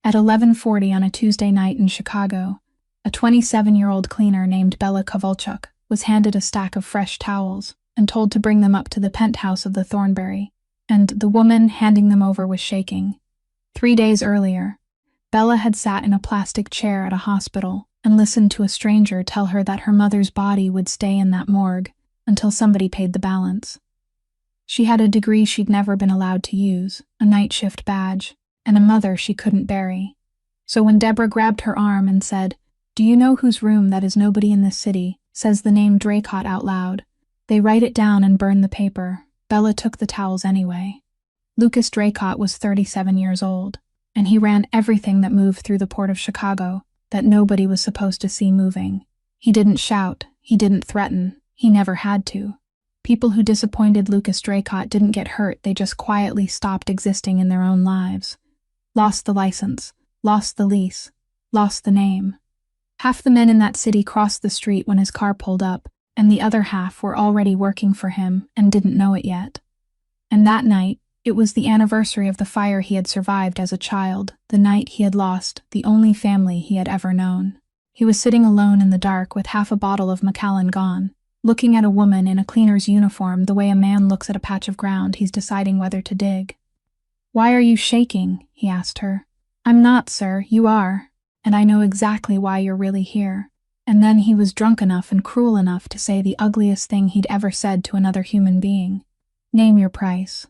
At 11:40 on a Tuesday night in Chicago, a 27-year-old cleaner named Bella Kovalchuk was handed a stack of fresh towels and told to bring them up to the penthouse of the Thornbury, and the woman handing them over was shaking. 3 days earlier, Bella had sat in a plastic chair at a hospital and listened to a stranger tell her that her mother's body would stay in that morgue until somebody paid the balance. She had a degree she'd never been allowed to use, a night shift badge, and a mother she couldn't bury. So when Deborah grabbed her arm and said, "Do you know whose room that is nobody in this city says the name Draycott out loud? They write it down and burn the paper." Bella took the towels anyway. Lucas Draycott was 37 years old, and he ran everything that moved through the port of Chicago that nobody was supposed to see moving. He didn't shout, he didn't threaten, he never had to. People who disappointed Lucas Draycott didn't get hurt, they just quietly stopped existing in their own lives. Lost the license, lost the lease, lost the name. Half the men in that city crossed the street when his car pulled up, and the other half were already working for him and didn't know it yet. And that night, it was the anniversary of the fire he had survived as a child, the night he had lost the only family he had ever known. He was sitting alone in the dark with half a bottle of Macallan gone, looking at a woman in a cleaner's uniform the way a man looks at a patch of ground he's deciding whether to dig. "Why are you shaking?" he asked her. "I'm not, sir, you are, and I know exactly why you're really here." And then he was drunk enough and cruel enough to say the ugliest thing he'd ever said to another human being. "Name your price."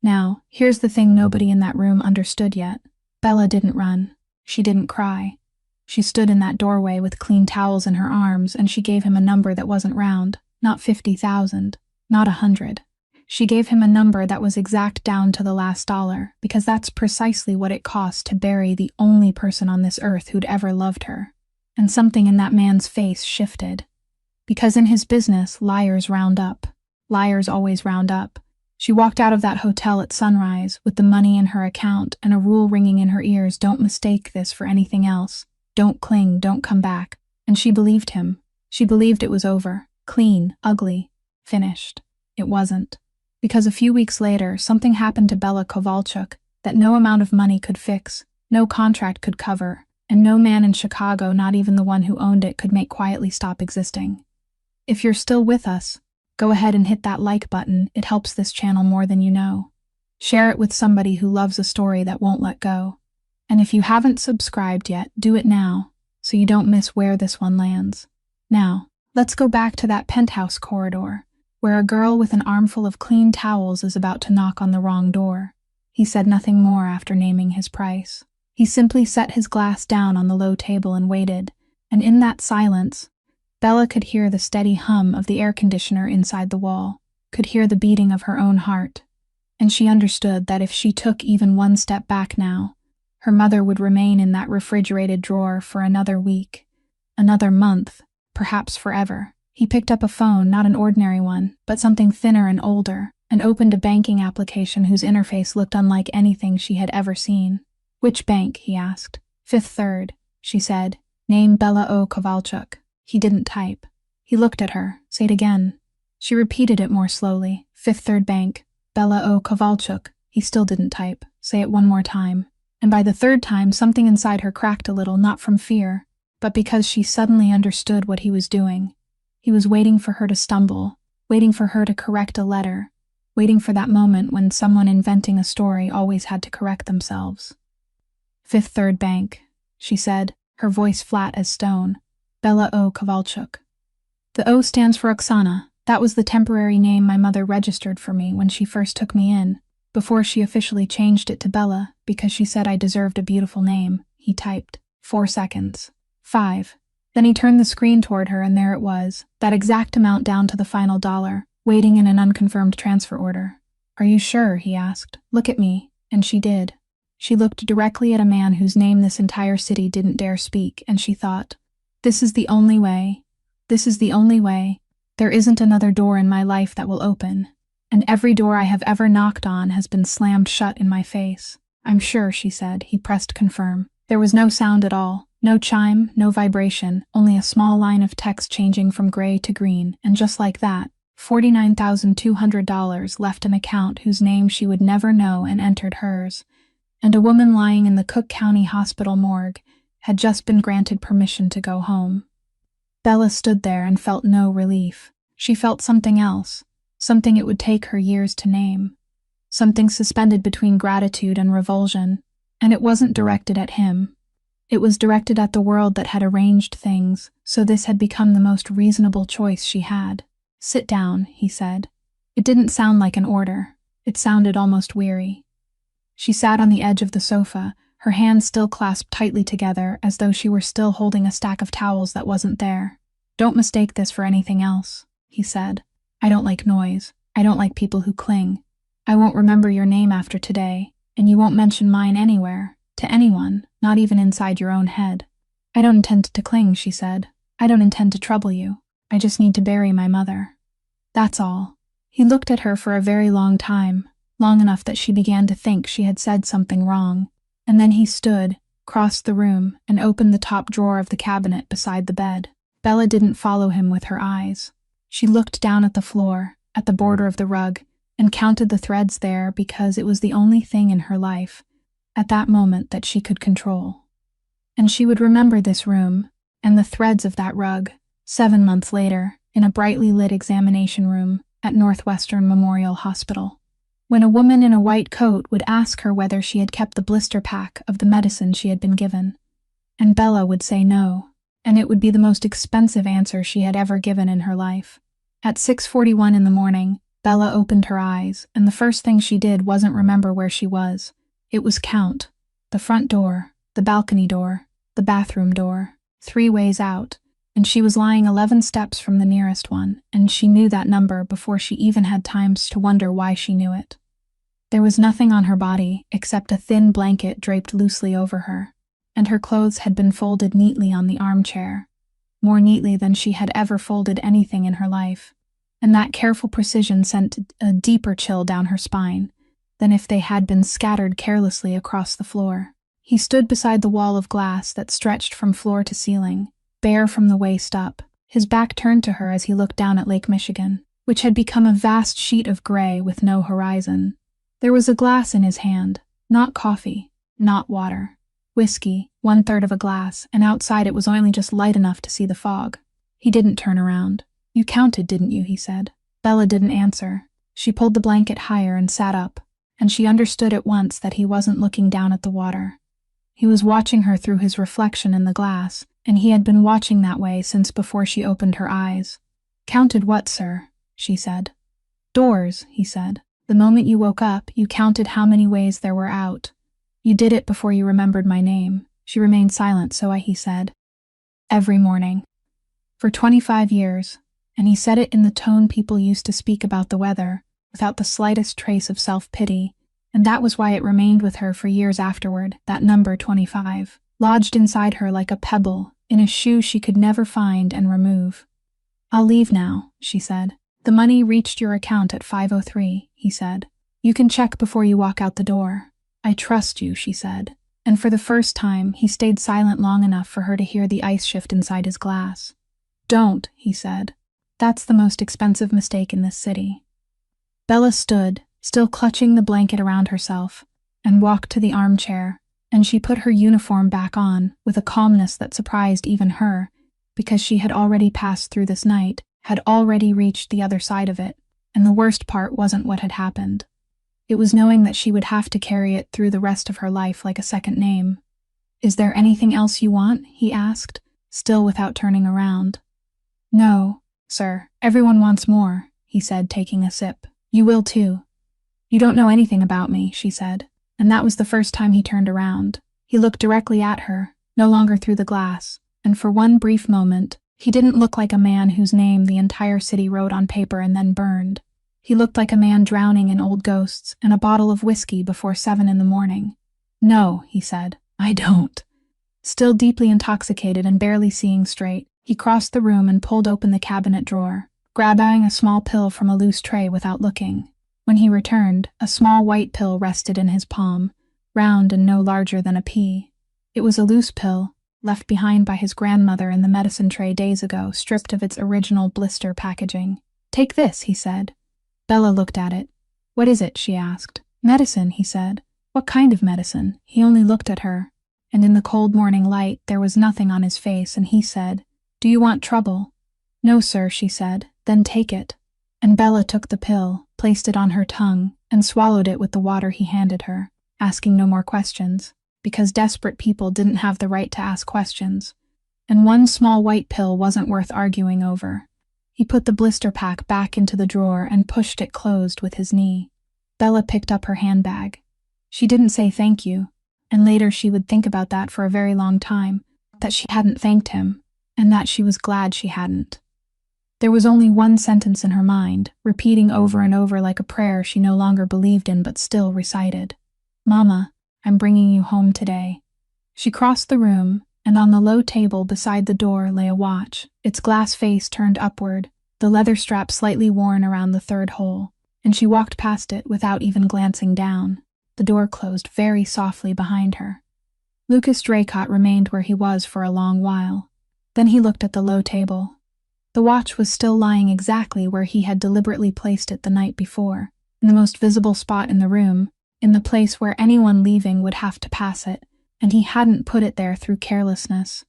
Now, here's the thing nobody in that room understood yet. Bella didn't run. She didn't cry. She stood in that doorway with clean towels in her arms, and she gave him a number that wasn't round, not 50,000, not 100. She gave him a number that was exact down to the last dollar, because that's precisely what it cost to bury the only person on this earth who'd ever loved her. And something in that man's face shifted. Because in his business, liars round up. Liars always round up. She walked out of that hotel at sunrise with the money in her account and a rule ringing in her ears: don't mistake this for anything else. Don't cling, don't come back. And she believed him. She believed it was over. Clean, ugly, finished. It wasn't. Because a few weeks later, something happened to Bella Kovalchuk that no amount of money could fix, no contract could cover, and no man in Chicago, not even the one who owned it, could make quietly stop existing. If you're still with us, go ahead and hit that like button. It helps this channel more than you know. Share it with somebody who loves a story that won't let go. And if you haven't subscribed yet, do it now, so you don't miss where this one lands. Now, let's go back to that penthouse corridor, where a girl with an armful of clean towels is about to knock on the wrong door. He said nothing more after naming his price. He simply set his glass down on the low table and waited, and in that silence, Bella could hear the steady hum of the air conditioner inside the wall, could hear the beating of her own heart, and she understood that if she took even one step back now, her mother would remain in that refrigerated drawer for another week, another month, perhaps forever. He picked up a phone, not an ordinary one, but something thinner and older, and opened a banking application whose interface looked unlike anything she had ever seen. "Which bank?" he asked. "Fifth Third," she said. "Name Bella O. Kovalchuk." He didn't type. He looked at her. "Say it again." She repeated it more slowly. "Fifth Third Bank, Bella O. Kovalchuk." He still didn't type. "Say it one more time." And by the third time, something inside her cracked a little, not from fear, but because she suddenly understood what he was doing. He was waiting for her to stumble, waiting for her to correct a letter, waiting for that moment when someone inventing a story always had to correct themselves. "Fifth Third Bank," she said, her voice flat as stone. "Bella O. Kovalchuk." The O stands for Oksana. That was the temporary name my mother registered for me when she first took me in, before she officially changed it to Bella, because she said I deserved a beautiful name. He typed. 4 seconds. 5. Then he turned the screen toward her, and there it was, that exact amount down to the final dollar, waiting in an unconfirmed transfer order. "Are you sure?" he asked. "Look at me." And she did. She looked directly at a man whose name this entire city didn't dare speak, and she thought, "This is the only way. This is the only way. There isn't another door in my life that will open. And every door I have ever knocked on has been slammed shut in my face." "I'm sure," she said. He pressed confirm. There was no sound at all. No chime, no vibration, only a small line of text changing from gray to green, and just like that, $49,200 left an account whose name she would never know and entered hers. and a woman lying in the Cook County Hospital morgue had just been granted permission to go home. Bella stood there and felt no relief. She felt something else, something it would take her years to name. Something suspended between gratitude and revulsion, and it wasn't directed at him. It was directed at the world that had arranged things, so this had become the most reasonable choice she had. "Sit down," he said. It didn't sound like an order. It sounded almost weary. She sat on the edge of the sofa, her hands still clasped tightly together as though she were still holding a stack of towels that wasn't there. "Don't mistake this for anything else," he said. "I don't like noise. I don't like people who cling. I won't remember your name after today, and you won't mention mine anywhere, to anyone, not even inside your own head." "I don't intend to cling," she said. "I don't intend to trouble you. I just need to bury my mother. That's all." He looked at her for a very long time, long enough that she began to think she had said something wrong. And then he stood, crossed the room, and opened the top drawer of the cabinet beside the bed. Bella didn't follow him with her eyes. She looked down at the floor, at the border of the rug, and counted the threads there because it was the only thing in her life, at that moment, that she could control. And she would remember this room, and the threads of that rug, 7 months later, in a brightly lit examination room at Northwestern Memorial Hospital, when a woman in a white coat would ask her whether she had kept the blister pack of the medicine she had been given. And Bella would say no, and it would be the most expensive answer she had ever given in her life. At 6:41 in the morning, Bella opened her eyes, and the first thing she did wasn't remember where she was. It was count. The front door, the balcony door, the bathroom door, 3 ways out, and she was lying 11 steps from the nearest one, and she knew that number before she even had time to wonder why she knew it. There was nothing on her body except a thin blanket draped loosely over her, and her clothes had been folded neatly on the armchair, more neatly than she had ever folded anything in her life, and that careful precision sent a deeper chill down her spine than if they had been scattered carelessly across the floor. He stood beside the wall of glass that stretched from floor to ceiling, bare from the waist up, his back turned to her as he looked down at Lake Michigan, which had become a vast sheet of gray with no horizon. There was a glass in his hand, not coffee, not water. Whiskey, 1/3 of a glass, and outside it was only just light enough to see the fog. He didn't turn around. "You counted, didn't you?" he said. Bella didn't answer. She pulled the blanket higher and sat up, and she understood at once that he wasn't looking down at the water. He was watching her through his reflection in the glass, and he had been watching that way since before she opened her eyes. "Counted what, sir?" she said. "Doors," he said. "The moment you woke up, you counted how many ways there were out. You did it before you remembered my name." She remained silent, he said. "Every morning. For 25 years, and he said it in the tone people used to speak about the weather, without the slightest trace of self-pity, and that was why it remained with her for years afterward, that number 25, lodged inside her like a pebble, in a shoe she could never find and remove. "I'll leave now," she said. "The money reached your account at 5:03, he said. "You can check before you walk out the door. I trust you," she said. And for the first time, he stayed silent long enough for her to hear the ice shift inside his glass. "Don't," he said. "That's the most expensive mistake in this city." Bella stood, still clutching the blanket around herself, and walked to the armchair, and she put her uniform back on with a calmness that surprised even her, because she had already passed through this night, had already reached the other side of it, and the worst part wasn't what had happened. It was knowing that she would have to carry it through the rest of her life like a second name. "Is there anything else you want?" he asked, still without turning around. "No, sir. Everyone wants more," he said, taking a sip. "You will too." "You don't know anything about me," she said, and that was the first time he turned around. He looked directly at her, no longer through the glass, and for one brief moment, he didn't look like a man whose name the entire city wrote on paper and then burned. He looked like a man drowning in old ghosts and a bottle of whiskey before 7 in the morning. "No," he said, "I don't." Still deeply intoxicated and barely seeing straight, he crossed the room and pulled open the cabinet drawer, grabbing a small pill from a loose tray without looking. When he returned, a small white pill rested in his palm, round and no larger than a pea. It was a loose pill, left behind by his grandmother in the medicine tray days ago, stripped of its original blister packaging. "Take this," he said. Bella looked at it. "What is it?" she asked. "Medicine," he said. What kind of medicine? He only looked at her, and in the cold morning light there was nothing on his face, and he said, "Do you want trouble?" "No, sir," she said. "Then take it." And Bella took the pill, placed it on her tongue, and swallowed it with the water he handed her, asking no more questions, because desperate people didn't have the right to ask questions. And one small white pill wasn't worth arguing over. He put the blister pack back into the drawer and pushed it closed with his knee. Bella picked up her handbag. She didn't say thank you, and later she would think about that for a very long time, that she hadn't thanked him, and that she was glad she hadn't. There was only one sentence in her mind, repeating over and over like a prayer she no longer believed in but still recited. "Mama, I'm bringing you home today." She crossed the room, and on the low table beside the door lay a watch, its glass face turned upward, the leather strap slightly worn around the third hole, and she walked past it without even glancing down. The door closed very softly behind her. Lucas Draycott remained where he was for a long while. Then he looked at the low table. The watch was still lying exactly where he had deliberately placed it the night before, in the most visible spot in the room, in the place where anyone leaving would have to pass it, and he hadn't put it there through carelessness.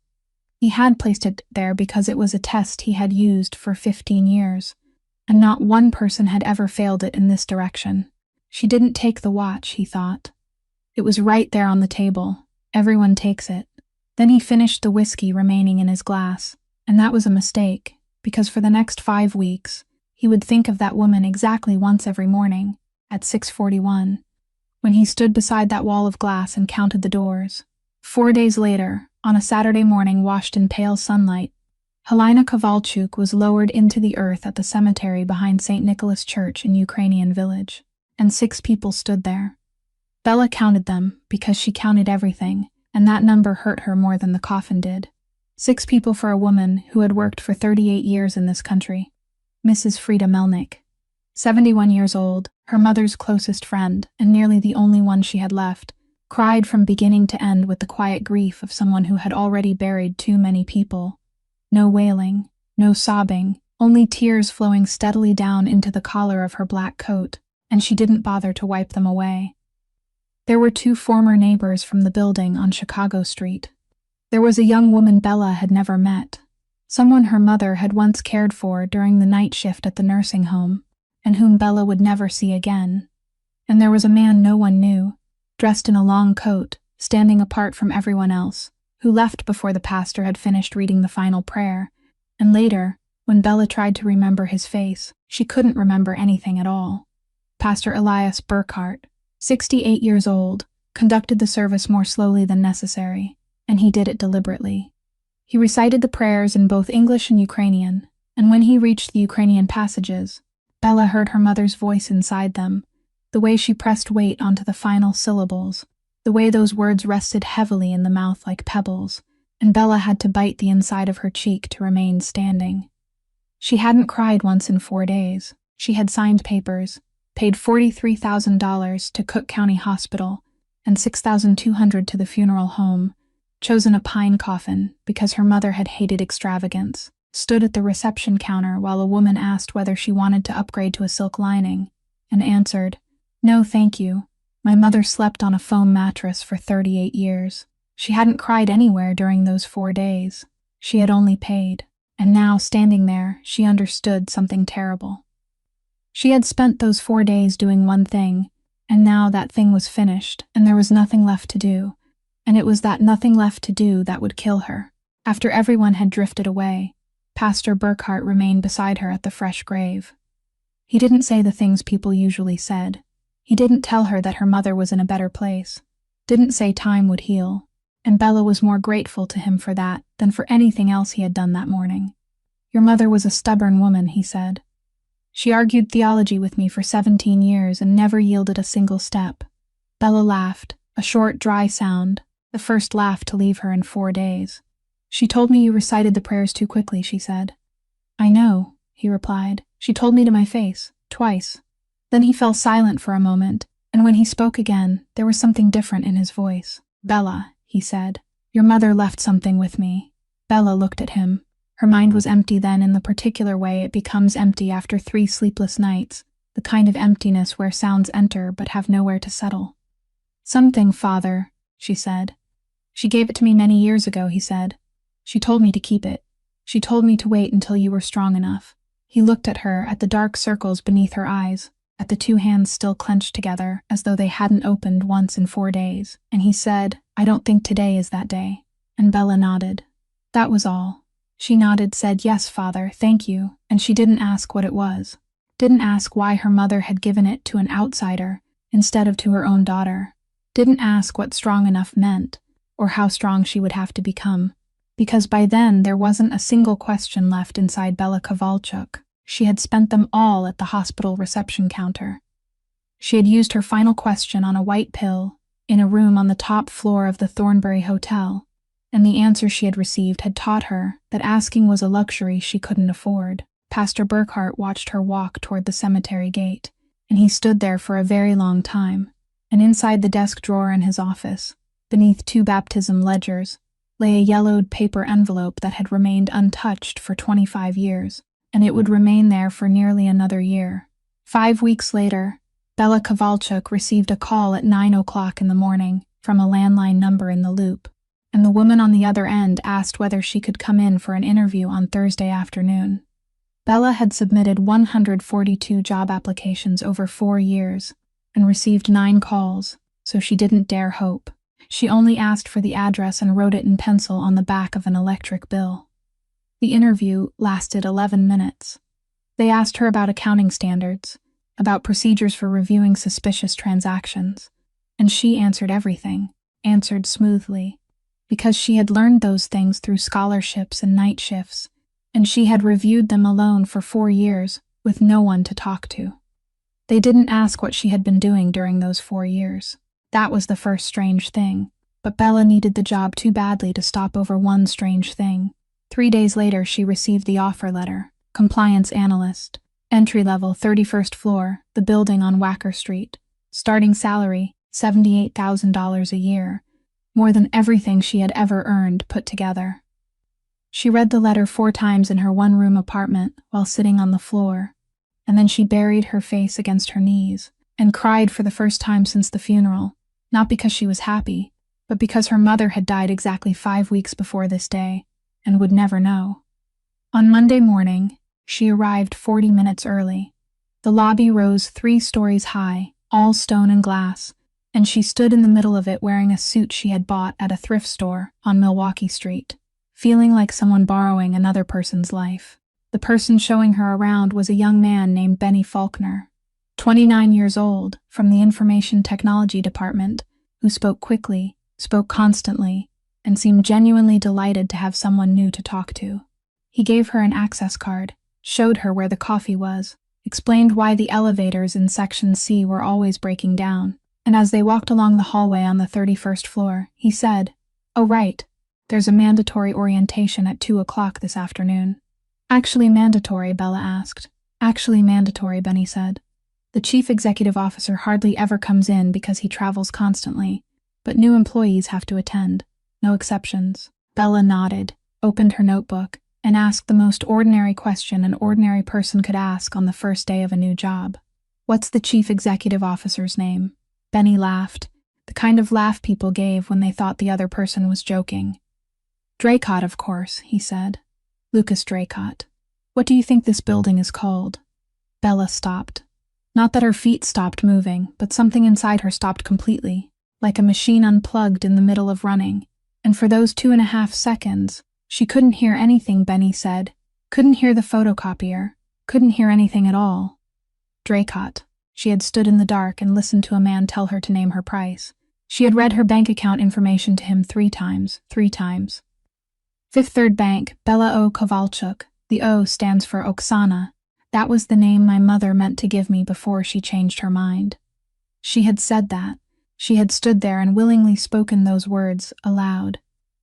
He had placed it there because it was a test he had used for 15 years, and not one person had ever failed it in this direction. She didn't take the watch, he thought. It was right there on the table. Everyone takes it. Then he finished the whiskey remaining in his glass, and that was a mistake, because for the next 5 weeks, he would think of that woman exactly once every morning, at 6:41, when he stood beside that wall of glass and counted the doors. 4 days later, on a Saturday morning washed in pale sunlight, Helena Kovalchuk was lowered into the earth at the cemetery behind St. Nicholas Church in Ukrainian Village, and 6 people stood there. Bella counted them because she counted everything, and that number hurt her more than the coffin did. 6 people for a woman who had worked for 38 years in this country. Mrs. Frida Melnick, 71 years old, her mother's closest friend, and nearly the only one she had left, cried from beginning to end with the quiet grief of someone who had already buried too many people. No wailing, no sobbing, only tears flowing steadily down into the collar of her black coat, and she didn't bother to wipe them away. There were 2 former neighbors from the building on Chicago Street. There was a young woman Bella had never met, someone her mother had once cared for during the night shift at the nursing home, and whom Bella would never see again. And there was a man no one knew, dressed in a long coat, standing apart from everyone else, who left before the pastor had finished reading the final prayer, and later, when Bella tried to remember his face, she couldn't remember anything at all. Pastor Elias Burkhart, 68 years old, conducted the service more slowly than necessary, and he did it deliberately. He recited the prayers in both English and Ukrainian, and when he reached the Ukrainian passages, Bella heard her mother's voice inside them, the way she pressed weight onto the final syllables, the way those words rested heavily in the mouth like pebbles, and Bella had to bite the inside of her cheek to remain standing. She hadn't cried once in 4 days. She had signed papers, paid $43,000 to Cook County Hospital, and $6,200 to the funeral home, chosen a pine coffin because her mother had hated extravagance, stood at the reception counter while a woman asked whether she wanted to upgrade to a silk lining, and answered, "No, thank you. My mother slept on a foam mattress for 38 years. She hadn't cried anywhere during those 4 days. She had only paid, and now, standing there, she understood something terrible. She had spent those 4 days doing one thing, and now that thing was finished, and there was nothing left to do, and it was that nothing left to do that would kill her. After everyone had drifted away, Pastor Burkhart remained beside her at the fresh grave. He didn't say the things people usually said. He didn't tell her that her mother was in a better place, didn't say time would heal, and Bella was more grateful to him for that than for anything else he had done that morning. "Your mother was a stubborn woman," he said. "She argued theology with me for 17 years and never yielded a single step." Bella laughed, a short, dry sound, the first laugh to leave her in 4 days. "She told me you recited the prayers too quickly," she said. "I know," he replied. "She told me to my face, twice." Then he fell silent for a moment, and when he spoke again, there was something different in his voice. "Bella," he said, "your mother left something with me." Bella looked at him. Her mind was empty then in the particular way it becomes empty after 3 sleepless nights, the kind of emptiness where sounds enter but have nowhere to settle. Something, father, she said. She gave it to me many years ago, he said. She told me to keep it. She told me to wait until you were strong enough. He looked at her, at the dark circles beneath her eyes, at the two hands still clenched together as though they hadn't opened once in 4 days, and he said, I don't think today is that day. And Bella nodded. That was all. She nodded, said, yes, father, thank you, and she didn't ask what it was. Didn't ask why her mother had given it to an outsider instead of to her own daughter. Didn't ask what strong enough meant, or how strong she would have to become. Because by then there wasn't a single question left inside Bella Kovalchuk. She had spent them all at the hospital reception counter. She had used her final question on a white pill in a room on the top floor of the Thornbury Hotel, and the answer she had received had taught her that asking was a luxury she couldn't afford. Pastor Burkhart watched her walk toward the cemetery gate, and he stood there for a very long time. And inside the desk drawer in his office, beneath 2 baptism ledgers, lay a yellowed paper envelope that had remained untouched for 25 years, and it would remain there for nearly another year. 5 weeks later, Bella Kovalchuk received a call at 9 o'clock in the morning from a landline number in the Loop, and the woman on the other end asked whether she could come in for an interview on Thursday afternoon. Bella had submitted 142 job applications over 4 years and received 9 calls, so she didn't dare hope. She only asked for the address and wrote it in pencil on the back of an electric bill. The interview lasted 11 minutes. They asked her about accounting standards, about procedures for reviewing suspicious transactions, and she answered everything, answered smoothly, because she had learned those things through scholarships and night shifts, and she had reviewed them alone for 4 years with no one to talk to. They didn't ask what she had been doing during those 4 years. That was the first strange thing, but Bella needed the job too badly to stop over one strange thing. 3 days later, she received the offer letter. Compliance analyst. Entry level, 31st floor, the building on Wacker Street. Starting salary, $78,000 a year. More than everything she had ever earned put together. She read the letter 4 times in her one-room apartment while sitting on the floor, and then she buried her face against her knees and cried for the first time since the funeral, not because she was happy, but because her mother had died exactly 5 weeks before this day and would never know. On Monday morning, she arrived 40 minutes early. The lobby rose 3 stories high, all stone and glass, and she stood in the middle of it wearing a suit she had bought at a thrift store on Milwaukee Street, feeling like someone borrowing another person's life. The person showing her around was a young man named Benny Faulkner, 29 years old, from the Information Technology Department, who spoke quickly, spoke constantly, and seemed genuinely delighted to have someone new to talk to. He gave her an access card, showed her where the coffee was, explained why the elevators in Section C were always breaking down, and as they walked along the hallway on the 31st floor, he said, "Oh right, there's a mandatory orientation at 2 o'clock this afternoon." "Actually mandatory?" Bella asked. "Actually mandatory," Benny said. "The chief executive officer hardly ever comes in because he travels constantly, but new employees have to attend. No exceptions." Bella nodded, opened her notebook, and asked the most ordinary question an ordinary person could ask on the first day of a new job. "What's the chief executive officer's name?" Benny laughed, the kind of laugh people gave when they thought the other person was joking. "Draycott, of course," he said. "Lucas Draycott." "What do you think this building is called?" Bella stopped. Not that her feet stopped moving, but something inside her stopped completely, like a machine unplugged in the middle of running, and for those 2.5 seconds, she couldn't hear anything Benny said, couldn't hear the photocopier, couldn't hear anything at all. Draycott. She had stood in the dark and listened to a man tell her to name her price. She had read her bank account information to him 3 times. Fifth Third Bank, Bella O. Kovalchuk. The O stands for Oksana. That was the name my mother meant to give me before she changed her mind. She had said that. She had stood there and willingly spoken those words aloud.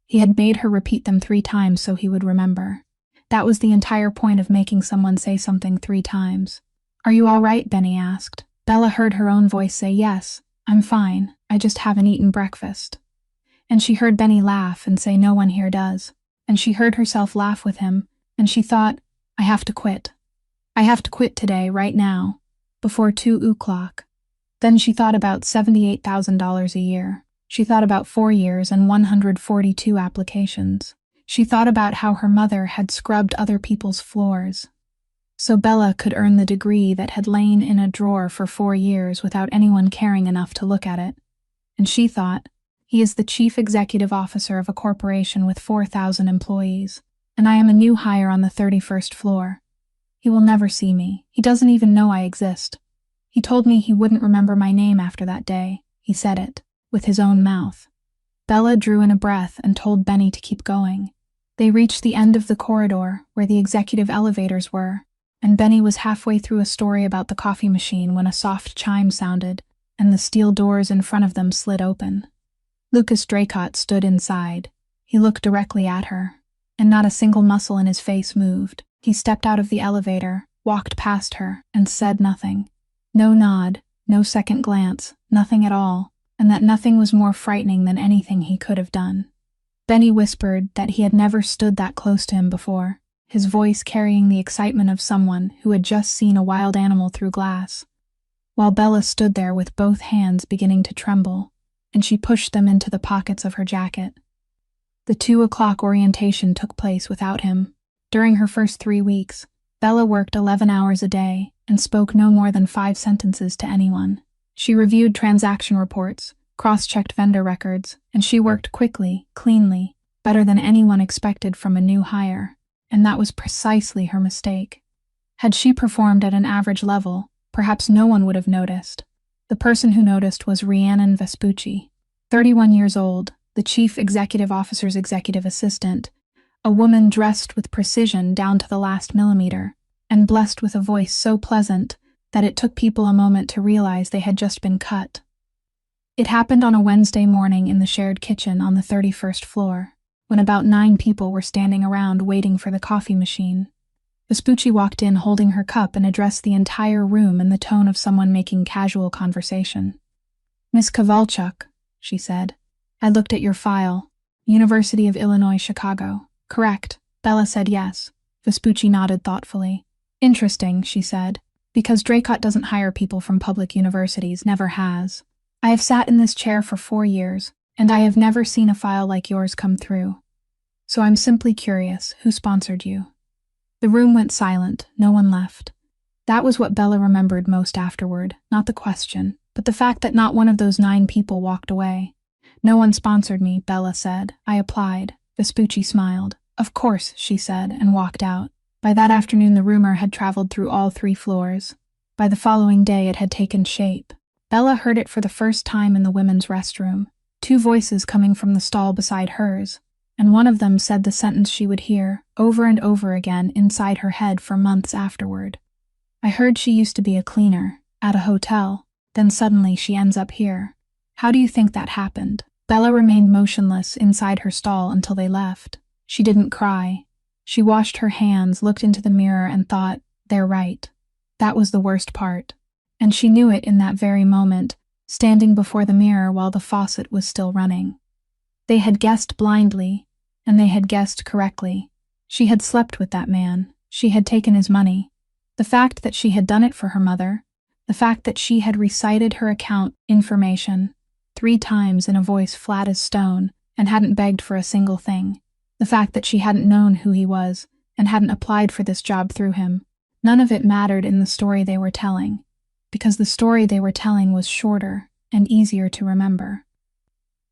He had made her repeat them 3 times so he would remember. That was the entire point of making someone say something 3 times. "Are you all right?" Benny asked. Bella heard her own voice say, "Yes, I'm fine. I just haven't eaten breakfast." And she heard Benny laugh and say, "No one here does." And she heard herself laugh with him, and she thought, "I have to quit. I have to quit today, right now, before 2 o'clock. Then she thought about $78,000 a year. She thought about 4 years and 142 applications. She thought about how her mother had scrubbed other people's floors, so Bella could earn the degree that had lain in a drawer for 4 years without anyone caring enough to look at it. And she thought, he is the chief executive officer of a corporation with 4,000 employees, and I am a new hire on the 31st floor. He will never see me. He doesn't even know I exist. He told me he wouldn't remember my name after that day. He said it, with his own mouth. Bella drew in a breath and told Benny to keep going. They reached the end of the corridor, where the executive elevators were, and Benny was halfway through a story about the coffee machine when a soft chime sounded, and the steel doors in front of them slid open. Lucas Draycott stood inside. He looked directly at her, and not a single muscle in his face moved. He stepped out of the elevator, walked past her, and said nothing. No nod, no second glance, nothing at all, and that nothing was more frightening than anything he could have done. Benny whispered that he had never stood that close to him before, his voice carrying the excitement of someone who had just seen a wild animal through glass, while Bella stood there with both hands beginning to tremble, and she pushed them into the pockets of her jacket. The 2 o'clock orientation took place without him. During her first 3 weeks, Bella worked 11 hours a day and spoke no more than 5 sentences to anyone. She reviewed transaction reports, cross-checked vendor records, and she worked quickly, cleanly, better than anyone expected from a new hire, and that was precisely her mistake. Had she performed at an average level, perhaps no one would have noticed. The person who noticed was Rhiannon Vespucci, 31 years old, the chief executive officer's executive assistant, a woman dressed with precision down to the last millimeter, and blessed with a voice so pleasant that it took people a moment to realize they had just been cut. It happened on a Wednesday morning in the shared kitchen on the 31st floor, when about 9 people were standing around waiting for the coffee machine. Vespucci walked in holding her cup and addressed the entire room in the tone of someone making casual conversation. "Miss Kovalchuk," she said, "I looked at your file. University of Illinois, Chicago. Correct." Bella said yes. Vespucci nodded thoughtfully. "Interesting," she said, "because Draycott doesn't hire people from public universities, never has. I have sat in this chair for 4 years, and I have never seen a file like yours come through. So I'm simply curious, who sponsored you?" The room went silent, no one left. That was what Bella remembered most afterward, not the question, but the fact that not one of those 9 people walked away. "No one sponsored me," Bella said. "I applied." Vespucci smiled. "Of course," she said, and walked out. By that afternoon the rumor had traveled through all 3 floors. By the following day it had taken shape. Bella heard it for the first time in the women's restroom, 2 voices coming from the stall beside hers, and one of them said the sentence she would hear over and over again inside her head for months afterward. "I heard she used to be a cleaner, at a hotel, then suddenly she ends up here. How do you think that happened?" Bella remained motionless inside her stall until they left. She didn't cry. She washed her hands, looked into the mirror, and thought, "They're right." That was the worst part. And she knew it in that very moment, standing before the mirror while the faucet was still running. They had guessed blindly, and they had guessed correctly. She had slept with that man. She had taken his money. The fact that she had done it for her mother, the fact that she had recited her account information 3 times in a voice flat as stone and hadn't begged for a single thing, the fact that she hadn't known who he was and hadn't applied for this job through him, none of it mattered in the story they were telling, because the story they were telling was shorter and easier to remember.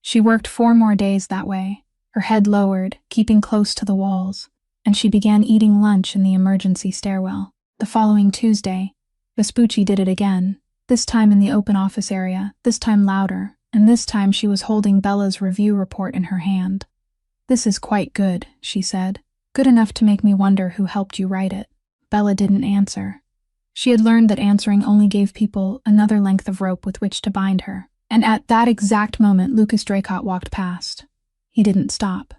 She worked 4 more days that way, her head lowered, keeping close to the walls, and she began eating lunch in the emergency stairwell. The following Tuesday, Vespucci did it again, this time in the open office area, this time louder, and this time she was holding Bella's review report in her hand. "This is quite good," she said. "Good enough to make me wonder who helped you write it." Bella didn't answer. She had learned that answering only gave people another length of rope with which to bind her. And at that exact moment, Lucas Draycott walked past. He didn't stop.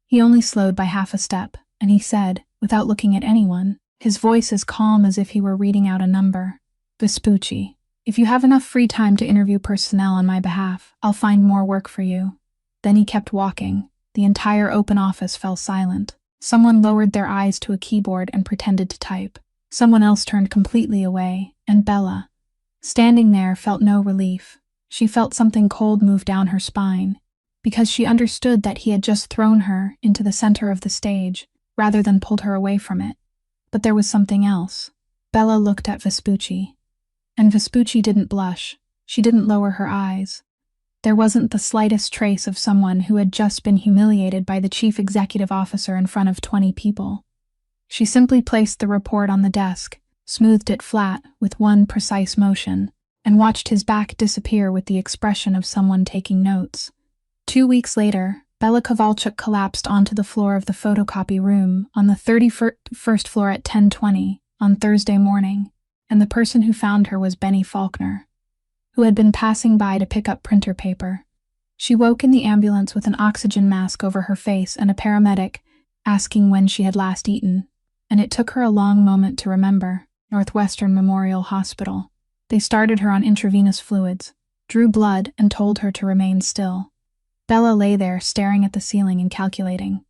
He only slowed by half a step, and he said, without looking at anyone, his voice as calm as if he were reading out a number, "Vespucci, if you have enough free time to interview personnel on my behalf, I'll find more work for you." Then he kept walking. The entire open office fell silent. Someone lowered their eyes to a keyboard and pretended to type. Someone else turned completely away, and Bella, Standing there felt no relief. She felt something cold move down her spine, because she understood that he had just thrown her into the center of the stage, rather than pulled her away from it. But there was something else. Bella looked at Vespucci. And Vespucci didn't blush. She didn't lower her eyes. There wasn't the slightest trace of someone who had just been humiliated by the chief executive officer in front of 20 people. She simply placed the report on the desk, smoothed it flat with one precise motion, and watched his back disappear with the expression of someone taking notes. 2 weeks later, Bella Kovalchuk collapsed onto the floor of the photocopy room on the 31st floor at 10:20 on Thursday morning, and the person who found her was Benny Faulkner, who had been passing by to pick up printer paper. She woke in the ambulance with an oxygen mask over her face and a paramedic asking when she had last eaten, and it took her a long moment to remember. Northwestern Memorial Hospital. They started her on intravenous fluids, drew blood, and told her to remain still. Bella lay there staring at the ceiling and calculating.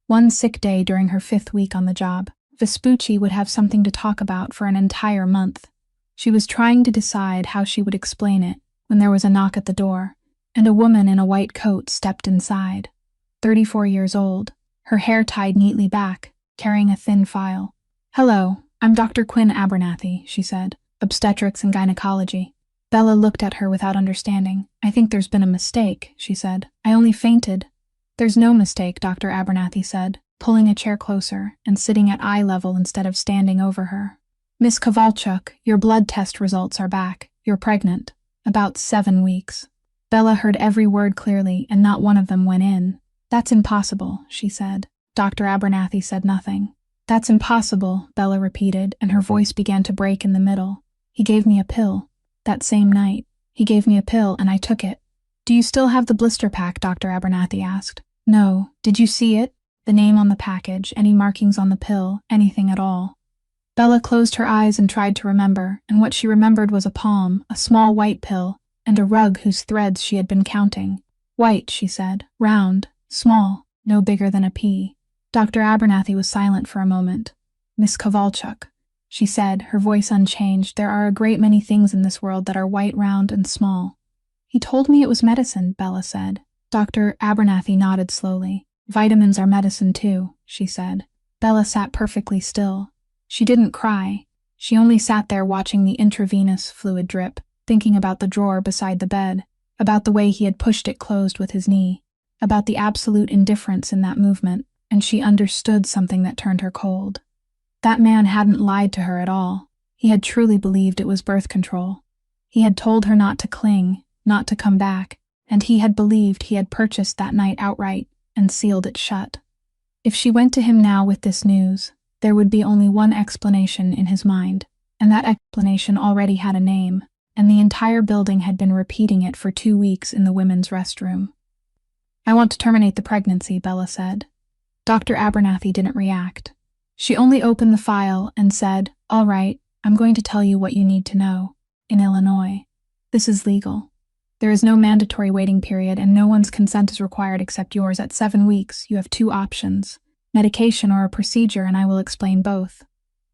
One sick day during her 5th week on the job, Vespucci would have something to talk about for an entire month. She was trying to decide how she would explain it when there was a knock at the door, and a woman in a white coat stepped inside. 34 years old, her hair tied neatly back, carrying a thin file. "Hello, I'm Dr. Quinn Abernathy," she said. "Obstetrics and gynecology." Bella looked at her without understanding. "I think there's been a mistake," she said. "I only fainted." "There's no mistake," Dr. Abernathy said, pulling a chair closer and sitting at eye level instead of standing over her. "Miss Kovalchuk, your blood test results are back. You're pregnant. About 7 weeks." Bella heard every word clearly, and not one of them went in. "That's impossible," she said. Dr. Abernathy said nothing. "That's impossible," Bella repeated, and her voice began to break in the middle. "He gave me a pill. That same night. He gave me a pill and I took it." "Do you still have the blister pack?" Dr. Abernathy asked. "No. Did you see it? The name on the package, any markings on the pill, anything at all?" Bella closed her eyes and tried to remember, and what she remembered was a palm, a small white pill, and a rug whose threads she had been counting. "White," she said. "Round. Small. No bigger than a pea." Dr. Abernathy was silent for a moment. "Miss Kovalchuk," she said, her voice unchanged, "there are a great many things in this world that are white, round, and small." "He told me it was medicine," Bella said. Dr. Abernathy nodded slowly. "Vitamins are medicine too," she said. Bella sat perfectly still. She didn't cry. She only sat there watching the intravenous fluid drip, thinking about the drawer beside the bed, about the way he had pushed it closed with his knee, about the absolute indifference in that movement, and she understood something that turned her cold. That man hadn't lied to her at all. He had truly believed it was birth control. He had told her not to cling, not to come back, and he had believed he had purchased that night outright and sealed it shut. If she went to him now with this news, there would be only one explanation in his mind, and that explanation already had a name, and the entire building had been repeating it for 2 weeks in the women's restroom. "I want to terminate the pregnancy," Bella said. Dr. Abernathy didn't react. She only opened the file and said, "All right, I'm going to tell you what you need to know. In Illinois, this is legal. There is no mandatory waiting period and no one's consent is required except yours. At 7 weeks, you have 2 options, medication or a procedure, and I will explain both."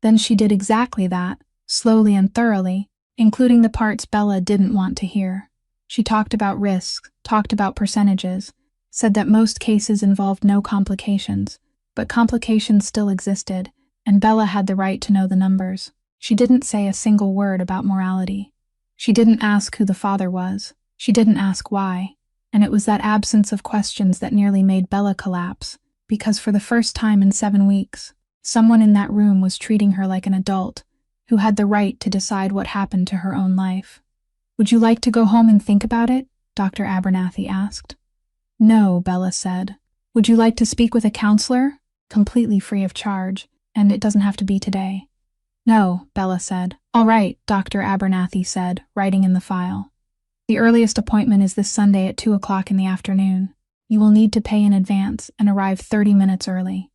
Then she did exactly that, slowly and thoroughly, including the parts Bella didn't want to hear. She talked about risks, talked about percentages, said that most cases involved no complications, but complications still existed, and Bella had the right to know the numbers. She didn't say a single word about morality. She didn't ask who the father was. She didn't ask why, and it was that absence of questions that nearly made Bella collapse, because for the first time in 7 weeks, someone in that room was treating her like an adult who had the right to decide what happened to her own life. "Would you like to go home and think about it?" Dr. Abernathy asked. "No," Bella said. "Would you like to speak with a counselor? Completely free of charge, and it doesn't have to be today." "No," Bella said. "All right," Dr. Abernathy said, writing in the file. "The earliest appointment is this Sunday at 2 o'clock in the afternoon. You will need to pay in advance and arrive 30 minutes early."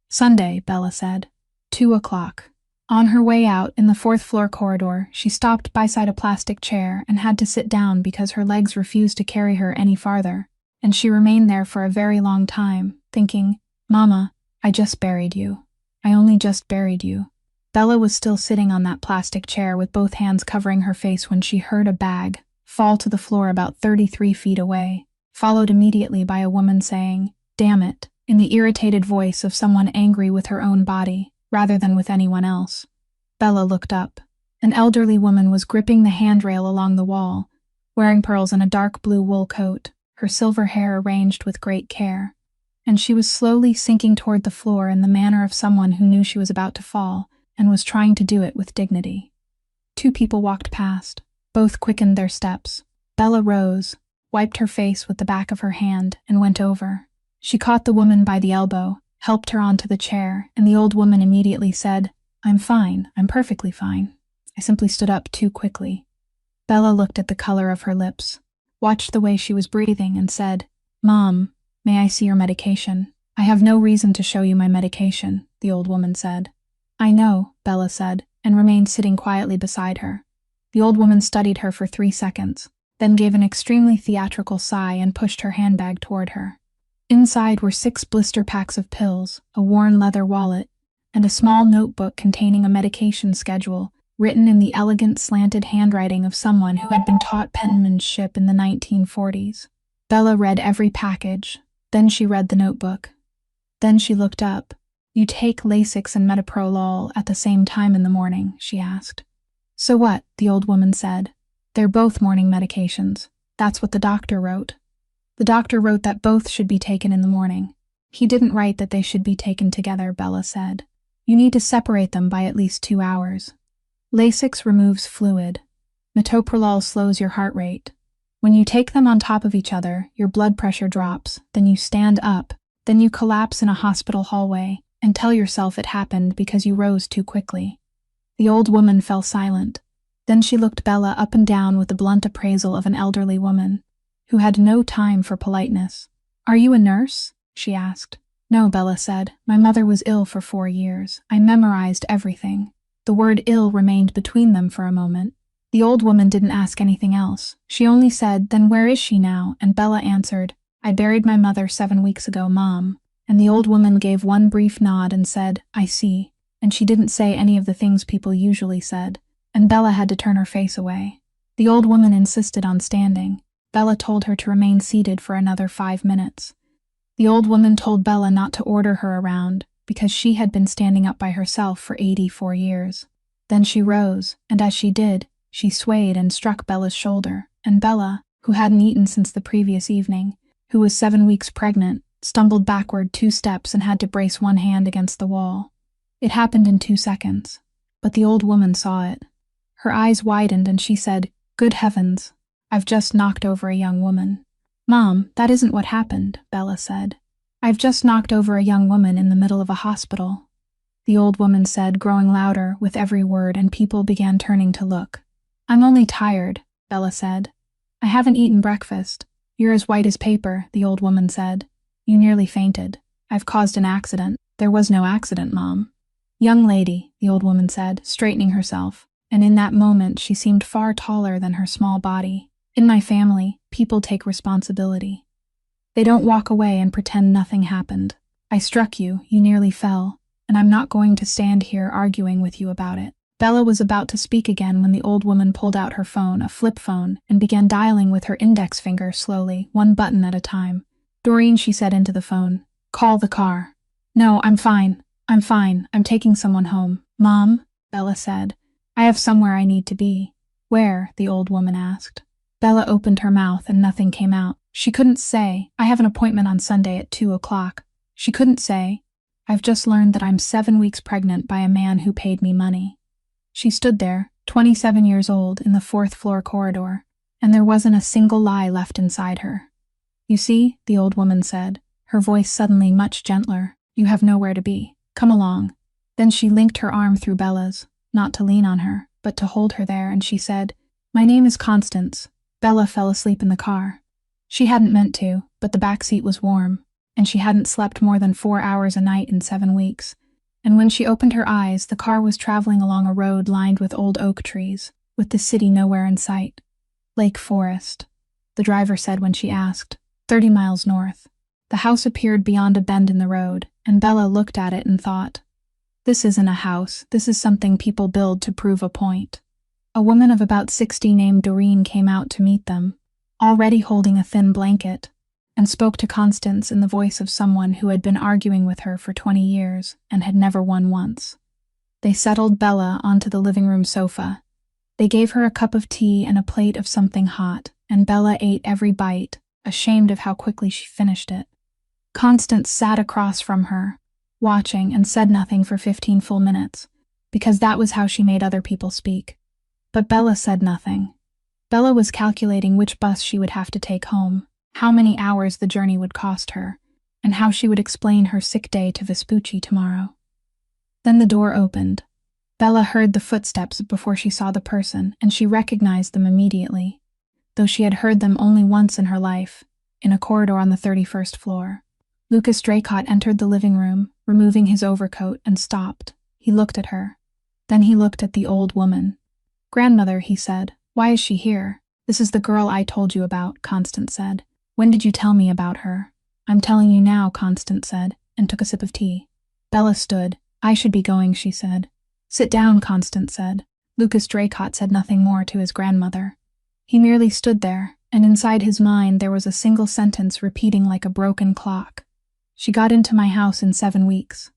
"Sunday," Bella said. 2 o'clock. On her way out, in the 4th floor corridor, she stopped beside a plastic chair and had to sit down because her legs refused to carry her any farther, and she remained there for a very long time, thinking, "Mama, I just buried you. I only just buried you." Bella was still sitting on that plastic chair with both hands covering her face when she heard a bag fall to the floor about 33 feet away, followed immediately by a woman saying, "Damn it," in the irritated voice of someone angry with her own body, rather than with anyone else. Bella looked up. An elderly woman was gripping the handrail along the wall, wearing pearls and a dark blue wool coat, her silver hair arranged with great care, and she was slowly sinking toward the floor in the manner of someone who knew she was about to fall and was trying to do it with dignity. Two people walked past. Both quickened their steps. Bella rose, wiped her face with the back of her hand, and went over. She caught the woman by the elbow, helped her onto the chair, and the old woman immediately said, "I'm fine. I'm perfectly fine. I simply stood up too quickly." Bella looked at the color of her lips, watched the way she was breathing, and said, "Mom, may I see your medication?" "I have no reason to show you my medication," the old woman said. "I know," Bella said, and remained sitting quietly beside her. The old woman studied her for 3 seconds, then gave an extremely theatrical sigh and pushed her handbag toward her. Inside were 6 blister packs of pills, a worn leather wallet, and a small notebook containing a medication schedule written in the elegant slanted handwriting of someone who had been taught penmanship in the 1940s. Bella read every package, then she read the notebook. Then she looked up. "You take Lasix and metoprolol at the same time in the morning?" she asked. "So what?" the old woman said. "They're both morning medications. That's what the doctor wrote." "The doctor wrote that both should be taken in the morning. He didn't write that they should be taken together," Bella said. "You need to separate them by at least 2 hours. Lasix removes fluid. Metoprolol slows your heart rate. When you take them on top of each other, your blood pressure drops, then you stand up, then you collapse in a hospital hallway and tell yourself it happened because you rose too quickly." The old woman fell silent. Then she looked Bella up and down with the blunt appraisal of an elderly woman, who had no time for politeness. "Are you a nurse?" she asked. "No," Bella said. "My mother was ill for 4 years. I memorized everything." The word ill remained between them for a moment. The old woman didn't ask anything else. She only said, "Then where is she now?" And Bella answered, "I buried my mother 7 weeks ago, Mom." And the old woman gave one brief nod and said, "I see." And she didn't say any of the things people usually said, and Bella had to turn her face away. The old woman insisted on standing. Bella told her to remain seated for another 5 minutes. The old woman told Bella not to order her around, because she had been standing up by herself for 84 years. Then she rose, and as she did, she swayed and struck Bella's shoulder, and Bella, who hadn't eaten since the previous evening, who was 7 weeks pregnant, stumbled backward 2 steps and had to brace one hand against the wall. It happened in 2 seconds, but the old woman saw it. Her eyes widened and she said, "Good heavens, I've just knocked over a young woman." "Mom, that isn't what happened," Bella said. "I've just knocked over a young woman in the middle of a hospital," the old woman said, growing louder with every word, and people began turning to look. "I'm only tired," Bella said. "I haven't eaten breakfast." "You're as white as paper," the old woman said. "You nearly fainted. I've caused an accident." "There was no accident, Mom." "Young lady," the old woman said, straightening herself, and in that moment she seemed far taller than her small body. "In my family, people take responsibility. They don't walk away and pretend nothing happened. I struck you, you nearly fell, and I'm not going to stand here arguing with you about it." Bella was about to speak again when the old woman pulled out her phone, a flip phone, and began dialing with her index finger slowly, one button at a time. "Doreen," she said into the phone, "call the car." "No, I'm fine. I'm fine. I'm taking someone home." "Mom," Bella said, "I have somewhere I need to be." "Where?" the old woman asked. Bella opened her mouth and nothing came out. She couldn't say, "I have an appointment on Sunday at 2 o'clock. She couldn't say, "I've just learned that I'm 7 weeks pregnant by a man who paid me money." She stood there, 27 years old, in the 4th-floor corridor, and there wasn't a single lie left inside her. "You see," the old woman said, her voice suddenly much gentler, "you have nowhere to be. Come along." Then she linked her arm through Bella's, not to lean on her, but to hold her there, and she said, "My name is Constance." Bella fell asleep in the car. She hadn't meant to, but the back seat was warm, and she hadn't slept more than 4 hours a night in 7 weeks. And when she opened her eyes, the car was traveling along a road lined with old oak trees, with the city nowhere in sight. "Lake Forest," the driver said when she asked. 30 miles north. The house appeared beyond a bend in the road, and Bella looked at it and thought, This isn't a house, this is something people build to prove a point. A woman of about 60 named Doreen came out to meet them, already holding a thin blanket, and spoke to Constance in the voice of someone who had been arguing with her for 20 years and had never won once. They settled Bella onto the living room sofa. They gave her a cup of tea and a plate of something hot, and Bella ate every bite, ashamed of how quickly she finished it. Constance sat across from her, watching, and said nothing for 15 full minutes, because that was how she made other people speak. But Bella said nothing. Bella was calculating which bus she would have to take home, how many hours the journey would cost her, and how she would explain her sick day to Vespucci tomorrow. Then the door opened. Bella heard the footsteps before she saw the person, and she recognized them immediately, though she had heard them only once in her life, in a corridor on the 31st floor. Lucas Draycott entered the living room, removing his overcoat, and stopped. He looked at her. Then he looked at the old woman. "Grandmother," he said, "why is she here?" "This is the girl I told you about," Constance said. "When did you tell me about her?" "I'm telling you now," Constance said, and took a sip of tea. Bella stood. "I should be going," she said. "Sit down," Constance said. Lucas Draycott said nothing more to his grandmother. He merely stood there, and inside his mind there was a single sentence repeating like a broken clock. "She got into my house in 7 weeks."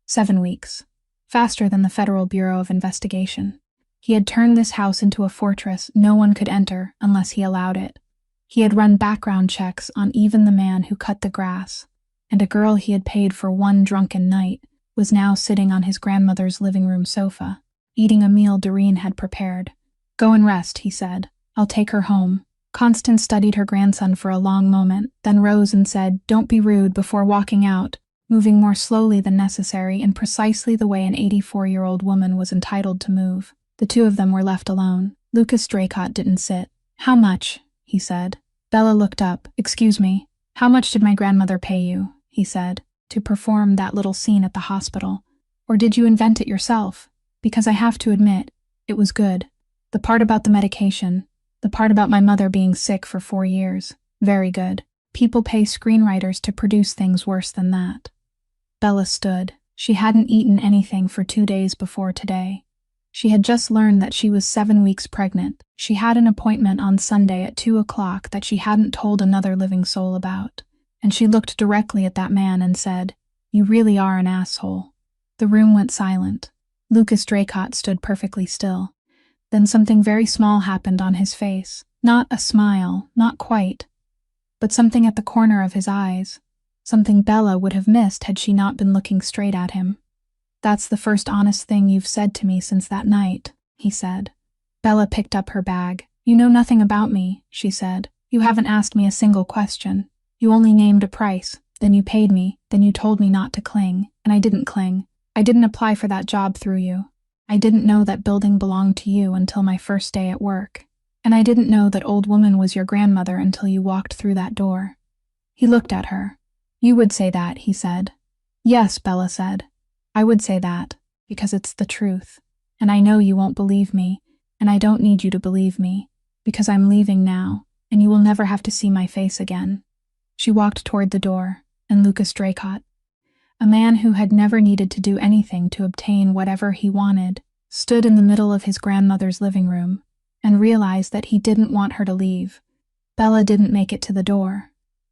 7 weeks. Faster than the Federal Bureau of Investigation. He had turned this house into a fortress no one could enter unless he allowed it. He had run background checks on even the man who cut the grass, and a girl he had paid for one drunken night was now sitting on his grandmother's living room sofa, eating a meal Doreen had prepared. "Go and rest," he said. "I'll take her home." Constance studied her grandson for a long moment, then rose and said, "Don't be rude," before walking out, moving more slowly than necessary in precisely the way an 84-year-old woman was entitled to move. The two of them were left alone. Lucas Draycott didn't sit. "How much?" he said. Bella looked up. "Excuse me. How much did my grandmother pay you?" he said, "to perform that little scene at the hospital? Or did you invent it yourself? Because I have to admit, it was good. The part about the medication, the part about my mother being sick for 4 years, very good. People pay screenwriters to produce things worse than that." Bella stood. She hadn't eaten anything for 2 days before today. She had just learned that she was 7 weeks pregnant. She had an appointment on Sunday at 2 o'clock that she hadn't told another living soul about. And she looked directly at that man and said, "You really are an asshole." The room went silent. Lucas Draycott stood perfectly still. Then something very small happened on his face. Not a smile, not quite, but something at the corner of his eyes. Something Bella would have missed had she not been looking straight at him. "That's the first honest thing you've said to me since that night," he said. Bella picked up her bag. "You know nothing about me," she said. "You haven't asked me a single question. You only named a price, then you paid me, then you told me not to cling, and I didn't cling. I didn't apply for that job through you. I didn't know that building belonged to you until my first day at work. And I didn't know that old woman was your grandmother until you walked through that door." He looked at her. "You would say that," he said. "Yes," Bella said. "I would say that, because it's the truth. And I know you won't believe me, and I don't need you to believe me, because I'm leaving now, and you will never have to see my face again." She walked toward the door, and Lucas Draycott, a man who had never needed to do anything to obtain whatever he wanted, stood in the middle of his grandmother's living room, and realized that he didn't want her to leave. Bella didn't make it to the door.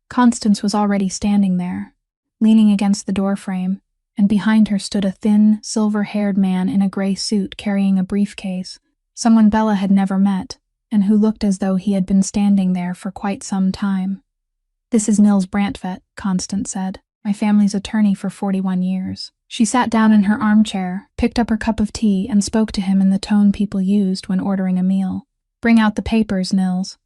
Constance was already standing there, leaning against the doorframe, and behind her stood a thin, silver-haired man in a gray suit carrying a briefcase, someone Bella had never met, and who looked as though he had been standing there for quite some time. "This is Nils Brantvedt," Constance said, "my family's attorney for 41 years. She sat down in her armchair, picked up her cup of tea, and spoke to him in the tone people used when ordering a meal. "Bring out the papers, Nils."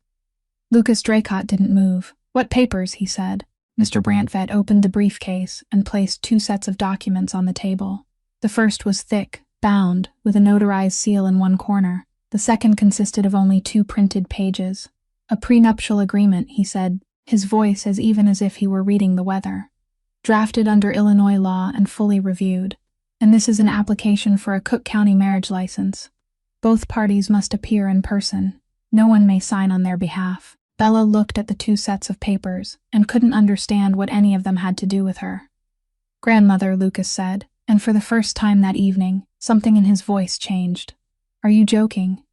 Lucas Draycott didn't move. "What papers?" he said. Mr. Brantvedt opened the briefcase and placed 2 sets of documents on the table. The first was thick, bound, with a notarized seal in one corner. The second consisted of only 2 printed pages. "A prenuptial agreement," he said, his voice as even as if he were reading the weather. "Drafted under Illinois law and fully reviewed. And this is an application for a Cook County marriage license. Both parties must appear in person. No one may sign on their behalf." Bella looked at the 2 sets of papers and couldn't understand what any of them had to do with her. "Grandmother," Lucas said, And for the first time that evening, something in his voice changed. Are you joking?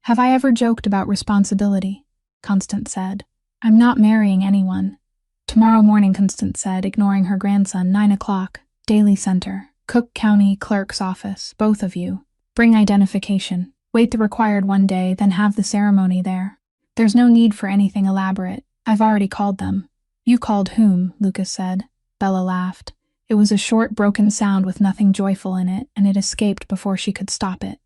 Have I ever joked about responsibility? Constance said. I'm not marrying anyone. Tomorrow morning, Constance said, ignoring her grandson. 9 o'clock. Daily Center. Cook County Clerk's Office. Both of you. Bring identification. Wait the required 1 day, then have the ceremony there. There's no need for anything elaborate. I've already called them. You called whom? Lucas said. Bella laughed. It was a short, broken sound with nothing joyful in it, and it escaped before she could stop it.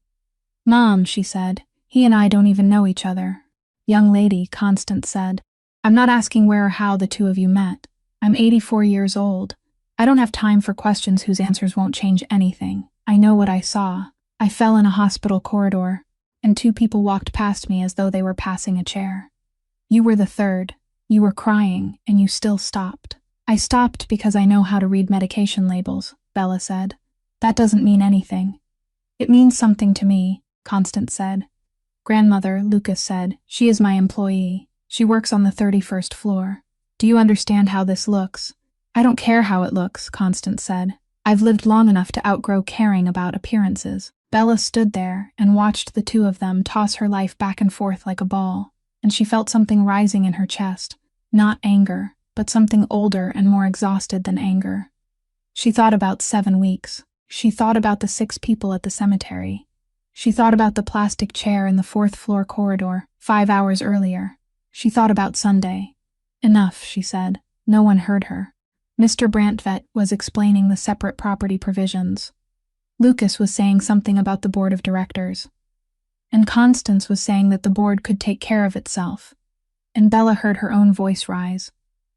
Mom, she said. He and I don't even know each other. Young lady, Constance said. I'm not asking where or how the two of you met. I'm 84 years old. I don't have time for questions whose answers won't change anything. I know what I saw. I fell in a hospital corridor, and 2 people walked past me as though they were passing a chair. You were the third. You were crying, and you still stopped. I stopped because I know how to read medication labels, Bella said. That doesn't mean anything. It means something to me, Constance said. Grandmother, Lucas said. She is my employee. She works on the 31st floor. Do you understand how this looks? I don't care how it looks, Constance said. I've lived long enough to outgrow caring about appearances. Bella stood there and watched the two of them toss her life back and forth like a ball, and she felt something rising in her chest. Not anger, but something older and more exhausted than anger. She thought about 7 weeks. She thought about the 6 people at the cemetery. She thought about the plastic chair in the 4th floor corridor 5 hours earlier. She thought about Sunday. Enough, she said. No one heard her. Mr. Brantvet was explaining the separate property provisions. Lucas was saying something about the board of directors. And Constance was saying that the board could take care of itself. And Bella heard her own voice rise,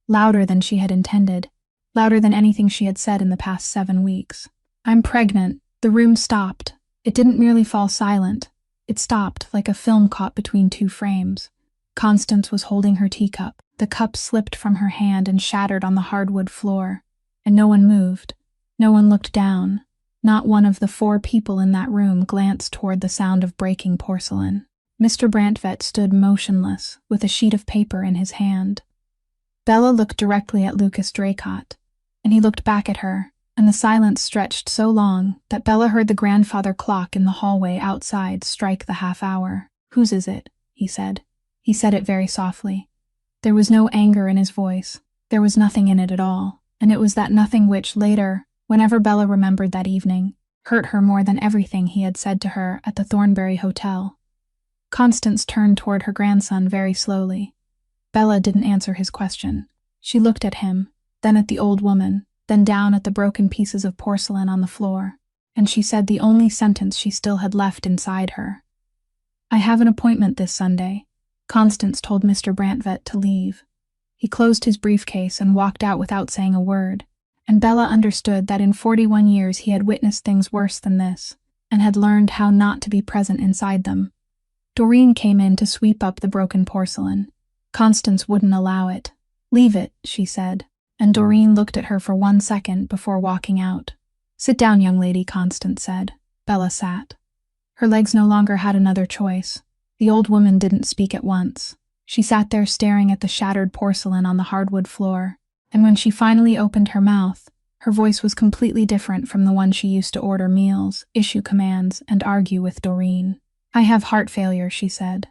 louder than she had intended, louder than anything she had said in the past 7 weeks. I'm pregnant. The room stopped. It didn't merely fall silent. It stopped like a film caught between 2 frames. Constance was holding her teacup. The cup slipped from her hand and shattered on the hardwood floor. And no one moved. No one looked down. Not one of the 4 people in that room glanced toward the sound of breaking porcelain. Mr. Brantvet stood motionless, with a sheet of paper in his hand. Bella looked directly at Lucas Draycott, and he looked back at her, and the silence stretched so long that Bella heard the grandfather clock in the hallway outside strike the half-hour. Whose is it? He said. He said it very softly. There was no anger in his voice. There was nothing in it at all, and it was that nothing which, later, whenever Bella remembered that evening, hurt her more than everything he had said to her at the Thornbury Hotel. Constance turned toward her grandson very slowly. Bella didn't answer his question. She looked at him, then at the old woman, then down at the broken pieces of porcelain on the floor, and she said the only sentence she still had left inside her. I have an appointment this Sunday. Constance told Mr. Brantvet to leave. He closed his briefcase and walked out without saying a word, and Bella understood that in 41 years he had witnessed things worse than this, and had learned how not to be present inside them. Doreen came in to sweep up the broken porcelain. Constance wouldn't allow it. Leave it, she said, and Doreen looked at her for 1 second before walking out. Sit down, young lady, Constance said. Bella sat. Her legs no longer had another choice. The old woman didn't speak at once. She sat there staring at the shattered porcelain on the hardwood floor, and when she finally opened her mouth, her voice was completely different from the one she used to order meals, issue commands, and argue with Doreen. I have heart failure, she said.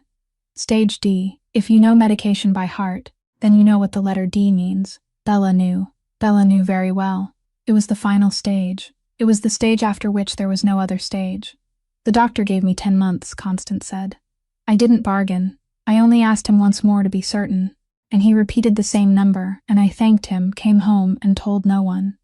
Stage D. If you know medication by heart, then you know what the letter D means. Bella knew. Bella knew very well. It was the final stage. It was the stage after which there was no other stage. The doctor gave me 10 months, Constance said. I didn't bargain. I only asked him once more to be certain, and he repeated the same number, and I thanked him, came home, and told no one.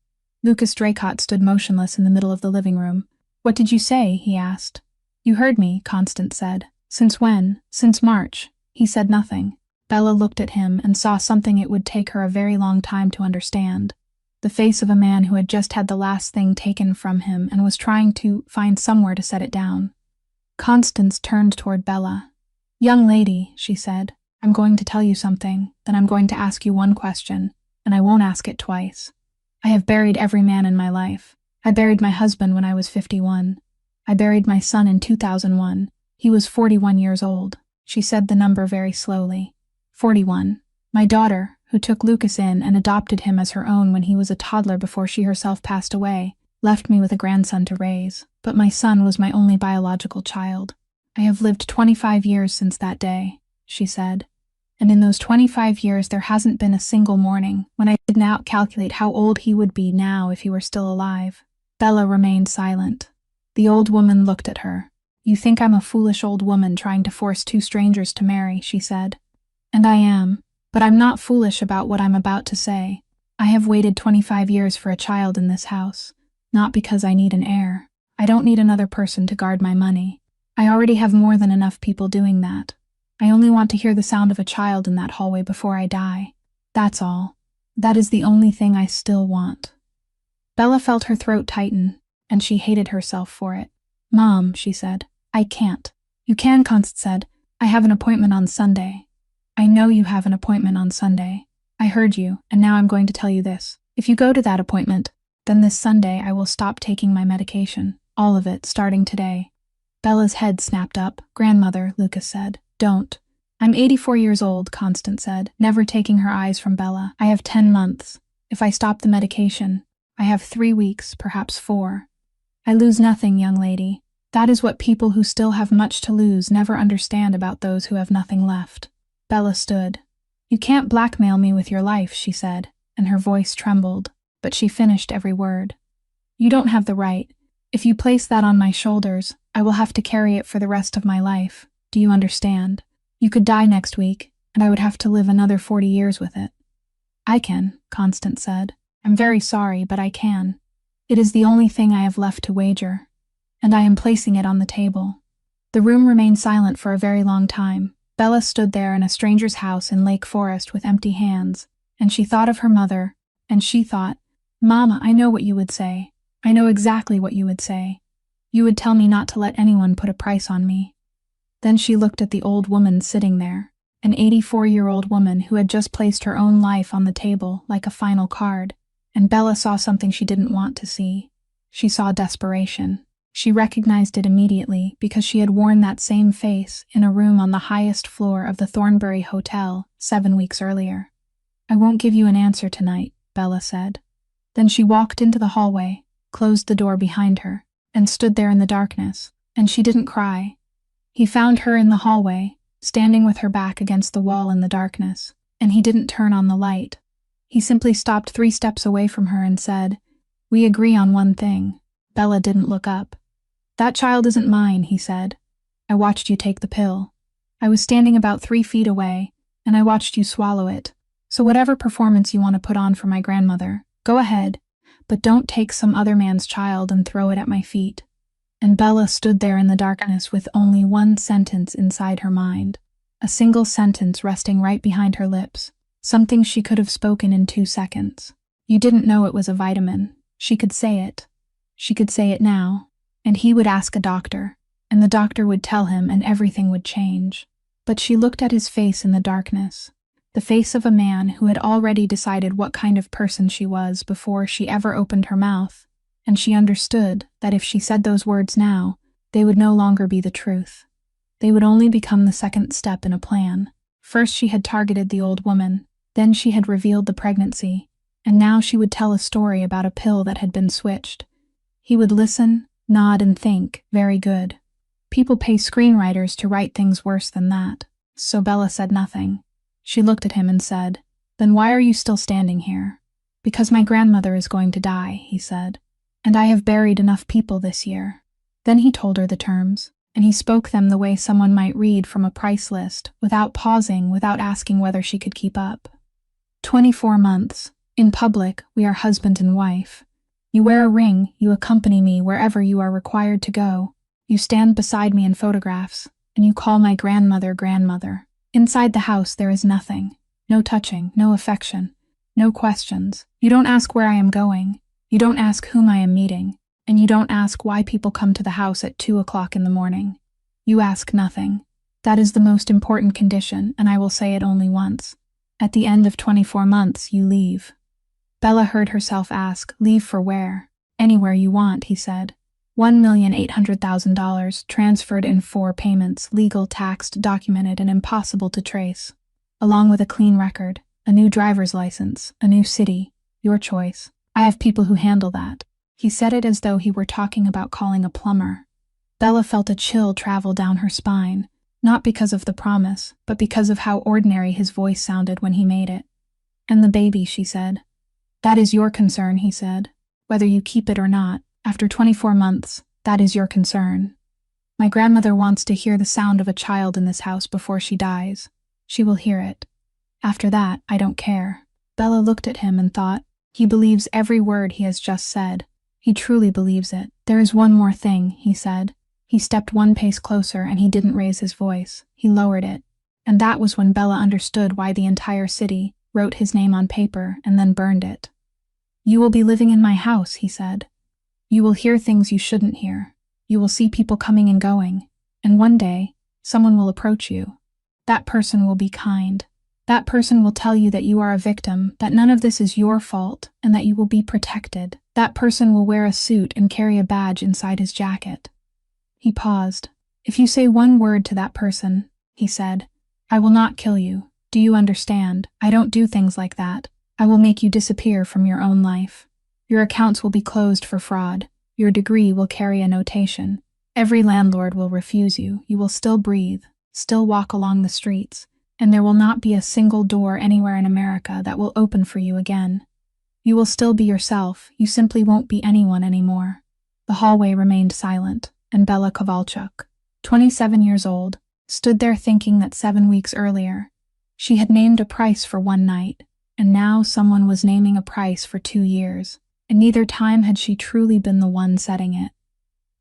Lucas Draycott stood motionless in the middle of the living room. What did you say? He asked. You heard me, Constance said. Since when? Since March. He said nothing. Bella looked at him and saw something it would take her a very long time to understand. The face of a man who had just had the last thing taken from him and was trying to find somewhere to set it down. Constance turned toward Bella. Young lady, she said, I'm going to tell you something, then I'm going to ask you one question, and I won't ask it twice. I have buried every man in my life. I buried my husband when I was 51. I buried my son in 2001. He was 41 years old. She said the number very slowly. 41. My daughter, who took Lucas in and adopted him as her own when he was a toddler before she herself passed away, left me with a grandson to raise, but my son was my only biological child. I have lived 25 years since that day, she said. And in those 25 years there hasn't been a single morning when I didn't out-calculate how old he would be now if he were still alive. Bella remained silent. The old woman looked at her. You think I'm a foolish old woman trying to force two strangers to marry, she said. And I am, but I'm not foolish about what I'm about to say. I have waited 25 years for a child in this house, not because I need an heir. I don't need another person to guard my money. I already have more than enough people doing that. I only want to hear the sound of a child in that hallway before I die. That's all. That is the only thing I still want. Bella felt her throat tighten, and she hated herself for it. Mom, she said, I can't. You can, Constance said. I have an appointment on Sunday. I know you have an appointment on Sunday. I heard you, and now I'm going to tell you this. If you go to that appointment, then this Sunday I will stop taking my medication. All of it, starting today. Bella's head snapped up. Grandmother, Lucas said. Don't. I'm 84 years old, Constance said, never taking her eyes from Bella. I have 10 months. If I stop the medication, I have 3 weeks, perhaps 4. I lose nothing, young lady. That is what people who still have much to lose never understand about those who have nothing left. Bella stood. You can't blackmail me with your life, she said, and her voice trembled, but she finished every word. You don't have the right. If you place that on my shoulders, I will have to carry it for the rest of my life. Do you understand? You could die next week, and I would have to live another 40 years with it. I can, Constance said. I'm very sorry, but I can. It is the only thing I have left to wager, and I am placing it on the table. The room remained silent for a very long time. Bella stood there in a stranger's house in Lake Forest with empty hands, and she thought of her mother, and she thought, Mama, I know what you would say. I know exactly what you would say. You would tell me not to let anyone put a price on me. Then she looked at the old woman sitting there, an 84-year-old woman who had just placed her own life on the table like a final card, and Bella saw something she didn't want to see. She saw desperation. She recognized it immediately because she had worn that same face in a room on the highest floor of the Thornbury Hotel 7 weeks earlier. I won't give you an answer tonight, Bella said. Then she walked into the hallway, closed the door behind her, and stood there in the darkness, and she didn't cry. He found her in the hallway, standing with her back against the wall in the darkness, and he didn't turn on the light. He simply stopped 3 steps away from her and said, We agree on one thing. Bella didn't look up. That child isn't mine, he said. I watched you take the pill. I was standing about 3 feet away, and I watched you swallow it. So whatever performance you want to put on for my grandmother, go ahead, but don't take some other man's child and throw it at my feet. And Bella stood there in the darkness with only one sentence inside her mind, a single sentence resting right behind her lips, something she could have spoken in 2 seconds. You didn't know it was a vitamin. She could say it. She could say it now, and he would ask a doctor, and the doctor would tell him and everything would change. But she looked at his face in the darkness, the face of a man who had already decided what kind of person she was before she ever opened her mouth, and she understood that if she said those words now, they would no longer be the truth. They would only become the second step in a plan. First she had targeted the old woman, then she had revealed the pregnancy, and now she would tell a story about a pill that had been switched. He would listen, nod, and think, very good. People pay screenwriters to write things worse than that. So Bella said nothing. She looked at him and said, Then why are you still standing here? Because my grandmother is going to die, he said. And I have buried enough people this year. Then he told her the terms, and he spoke them the way someone might read from a price list, without pausing, without asking whether she could keep up. 24 months. In public, we are husband and wife. You wear a ring, you accompany me wherever you are required to go. You stand beside me in photographs, and you call my grandmother grandmother. Inside the house there is nothing. No touching, no affection, no questions. You don't ask where I am going. You don't ask whom I am meeting. And you don't ask why people come to the house at 2 o'clock in the morning. You ask nothing. That is the most important condition, and I will say it only once. At the end of 24 months, you leave. Bella heard herself ask, Leave for where? Anywhere you want, he said. $1,800,000 transferred in 4 payments, legal, taxed, documented, and impossible to trace. Along with a clean record, a new driver's license, a new city. Your choice. I have people who handle that. He said it as though he were talking about calling a plumber. Bella felt a chill travel down her spine, not because of the promise, but because of how ordinary his voice sounded when he made it. "And the baby," she said. "That is your concern," he said. "Whether you keep it or not, after 24 months, that is your concern. My grandmother wants to hear the sound of a child in this house before she dies. She will hear it. After that, I don't care." Bella looked at him and thought, he believes every word he has just said. He truly believes it. "There is one more thing," he said. He stepped one pace closer and he didn't raise his voice. He lowered it. And that was when Bella understood why the entire city wrote his name on paper and then burned it. "You will be living in my house," he said. "You will hear things you shouldn't hear. You will see people coming and going. And one day, someone will approach you. That person will be kind. That person will tell you that you are a victim, that none of this is your fault, and that you will be protected. That person will wear a suit and carry a badge inside his jacket." He paused. "If you say one word to that person," he said, "I will not kill you. Do you understand? I don't do things like that. I will make you disappear from your own life. Your accounts will be closed for fraud. Your degree will carry a notation. Every landlord will refuse you. You will still breathe, still walk along the streets, and there will not be a single door anywhere in America that will open for you again. You will still be yourself. You simply won't be anyone anymore." The hallway remained silent, and Bella Kovalchuk, 27 years old, stood there thinking that 7 weeks earlier, she had named a price for one night, and now someone was naming a price for 2 years, and neither time had she truly been the one setting it.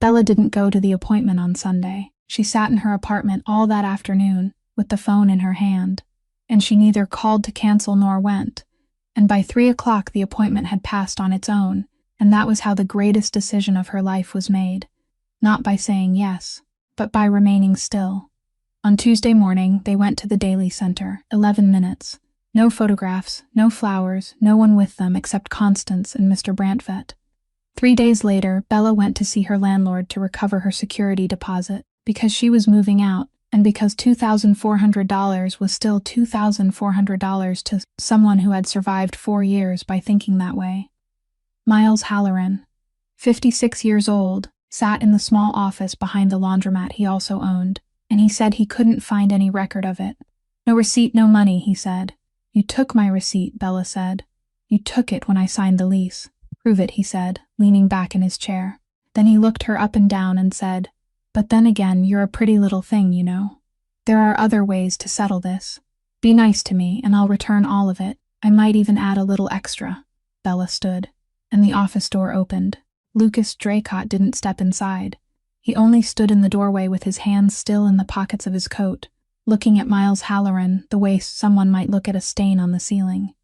Bella didn't go to the appointment on Sunday. She sat in her apartment all that afternoon, with the phone in her hand, and she neither called to cancel nor went, and by 3 o'clock the appointment had passed on its own, and that was how the greatest decision of her life was made, not by saying yes, but by remaining still. On Tuesday morning, they went to the Daily Center, 11 minutes. No photographs, no flowers, no one with them except Constance and Mr. Brantfett. 3 days later, Bella went to see her landlord to recover her security deposit, because she was moving out, and because $2,400 was still $2,400 to someone who had survived 4 years by thinking that way. Miles Halloran, 56 years old, sat in the small office behind the laundromat he also owned, and he said he couldn't find any record of it. "No receipt, no money," he said. "You took my receipt," Bella said. "You took it when I signed the lease." "Prove it," he said, leaning back in his chair. Then he looked her up and down and said, "But then again, you're a pretty little thing, you know. There are other ways to settle this. Be nice to me, and I'll return all of it. I might even add a little extra." Bella stood, and the office door opened. Lucas Draycott didn't step inside. He only stood in the doorway with his hands still in the pockets of his coat, looking at Miles Halloran the way someone might look at a stain on the ceiling.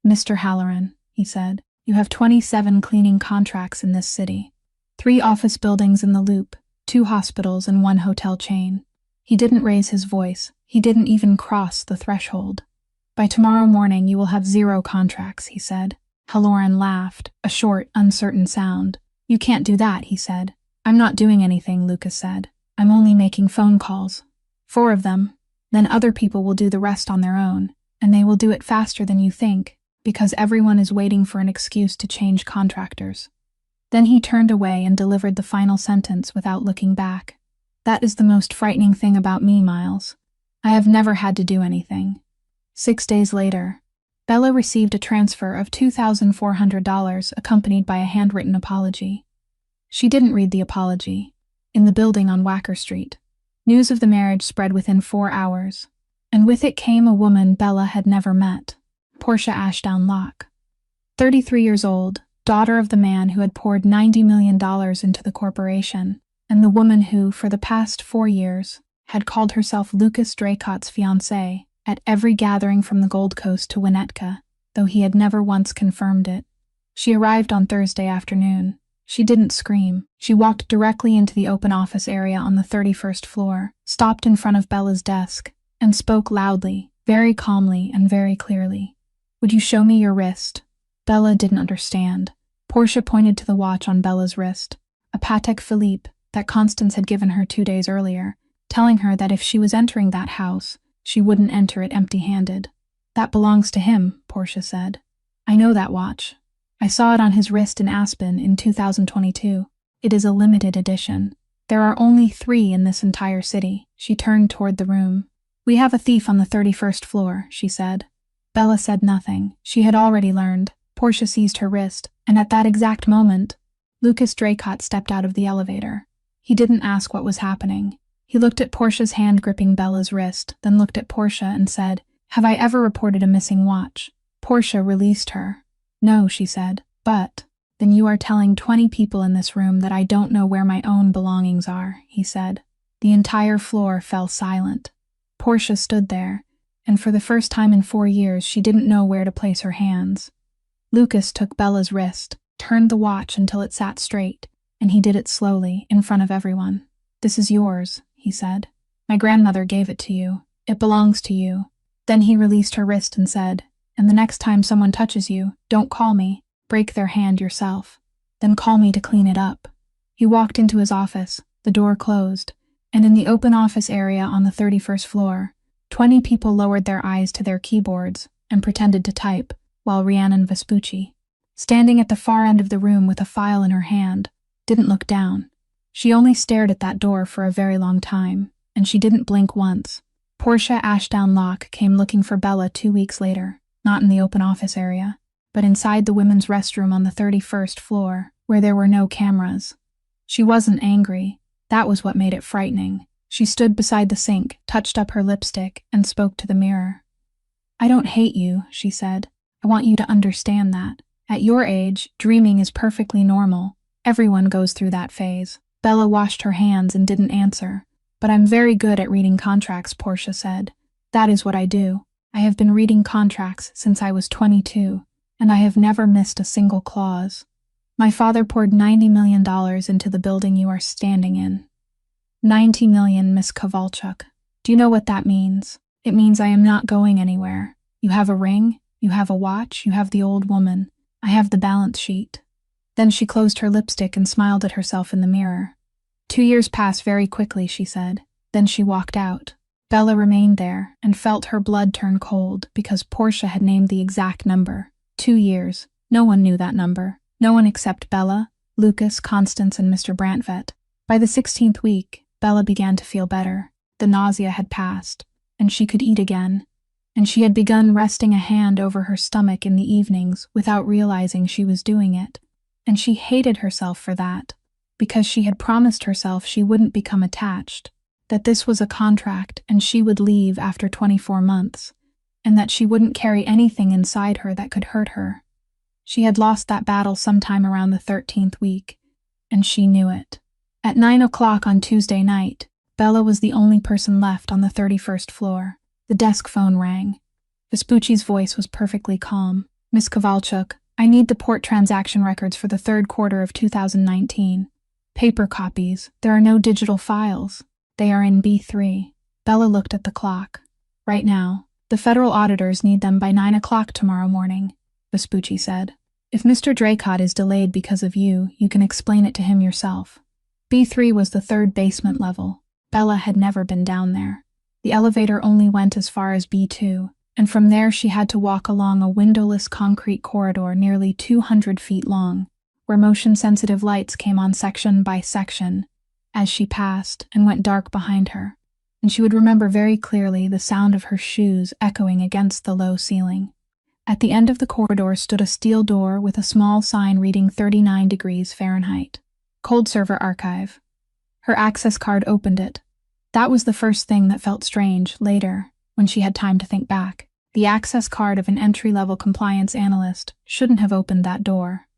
"Mr. Halloran," he said, "you have 27 cleaning contracts in this city. 3 office buildings in the Loop, 2 hospitals, and 1 hotel chain." He didn't raise his voice. He didn't even cross the threshold. "By tomorrow morning you will have 0 contracts," he said. Halloran laughed, a short, uncertain sound. "You can't do that," he said. "I'm not doing anything," Lucas said. "I'm only making phone calls. 4 of them. Then other people will do the rest on their own, and they will do it faster than you think, because everyone is waiting for an excuse to change contractors." Then he turned away and delivered the final sentence without looking back. "That is the most frightening thing about me, Miles. I have never had to do anything." 6 days later, Bella received a transfer of $2,400 accompanied by a handwritten apology. She didn't read the apology. In the building on Wacker Street, news of the marriage spread within 4 hours, and with it came a woman Bella had never met, Portia Ashdown Locke. 33 years old, daughter of the man who had poured $90 million into the corporation, and the woman who, for the past 4 years, had called herself Lucas Draycott's fiancée at every gathering from the Gold Coast to Winnetka, though he had never once confirmed it. She arrived on Thursday afternoon. She didn't scream. She walked directly into the open office area on the 31st floor, stopped in front of Bella's desk, and spoke loudly, very calmly and very clearly. "Would you show me your wrist?" Bella didn't understand. Portia pointed to the watch on Bella's wrist, a Patek Philippe that Constance had given her 2 days earlier, telling her that if she was entering that house, she wouldn't enter it empty-handed. "That belongs to him," Portia said. "I know that watch. I saw it on his wrist in Aspen in 2022. It is a limited edition. There are only 3 in this entire city." She turned toward the room. "We have a thief on the 31st floor," she said. Bella said nothing. She had already learned. Portia seized her wrist, and at that exact moment, Lucas Draycott stepped out of the elevator. He didn't ask what was happening. He looked at Portia's hand gripping Bella's wrist, then looked at Portia and said, "Have I ever reported a missing watch?" Portia released her. "No," she said, "but..." "Then you are telling 20 people in this room that I don't know where my own belongings are," he said. The entire floor fell silent. Portia stood there, and for the first time in 4 years she didn't know where to place her hands. Lucas took Bella's wrist, turned the watch until it sat straight, and he did it slowly, in front of everyone. "This is yours," he said. "My grandmother gave it to you. It belongs to you." Then he released her wrist and said, "And the next time someone touches you, don't call me. Break their hand yourself. Then call me to clean it up." He walked into his office, the door closed, and in the open office area on the 31st floor, 20 people lowered their eyes to their keyboards and pretended to type, while Rhiannon Vespucci, standing at the far end of the room with a file in her hand, didn't look down. She only stared at that door for a very long time, and she didn't blink once. Portia Ashdown Locke came looking for Bella 2 weeks later, not in the open office area, but inside the women's restroom on the 31st floor, where there were no cameras. She wasn't angry. That was what made it frightening. She stood beside the sink, touched up her lipstick, and spoke to the mirror. "I don't hate you," she said. "I want you to understand that. At your age, dreaming is perfectly normal. Everyone goes through that phase." Bella washed her hands and didn't answer. "But I'm very good at reading contracts," Portia said. "That is what I do. I have been reading contracts since I was 22, and I have never missed a single clause. My father poured $90 million into the building you are standing in. 90 million, Miss Kovalchuk. Do you know what that means? It means I am not going anywhere. You have a ring, you have a watch, you have the old woman. I have the balance sheet." Then she closed her lipstick and smiled at herself in the mirror. 2 years passed very quickly, she said. Then she walked out. Bella remained there and felt her blood turn cold because Portia had named the exact number. 2 years. No one knew that number. No one except Bella, Lucas, Constance, and Mr. Brantvet. By the 16th week, Bella began to feel better. The nausea had passed, and she could eat again. And she had begun resting a hand over her stomach in the evenings without realizing she was doing it. And she hated herself for that, because she had promised herself she wouldn't become attached, that this was a contract and she would leave after 24 months, and that she wouldn't carry anything inside her that could hurt her. She had lost that battle sometime around the 13th week, and she knew it. At 9 o'clock on Tuesday night, Bella was the only person left on the 31st floor. The desk phone rang. Vespucci's voice was perfectly calm. "Miss Kovalchuk, I need the port transaction records for the 3rd quarter of 2019. Paper copies. There are no digital files. They are in B3. Bella looked at the clock. "Right now. The federal auditors need them by 9 o'clock tomorrow morning," Vespucci said. "If Mr. Draycott is delayed because of you, you can explain it to him yourself." B3 was the 3rd basement level. Bella had never been down there. The elevator only went as far as B2, and from there she had to walk along a windowless concrete corridor nearly 200 feet long, where motion-sensitive lights came on section by section as she passed and went dark behind her, and she would remember very clearly the sound of her shoes echoing against the low ceiling. At the end of the corridor stood a steel door with a small sign reading 39 degrees Fahrenheit. Cold Server Archive. Her access card opened it. That was the first thing that felt strange later, when she had time to think back. The access card of an entry-level compliance analyst shouldn't have opened that door.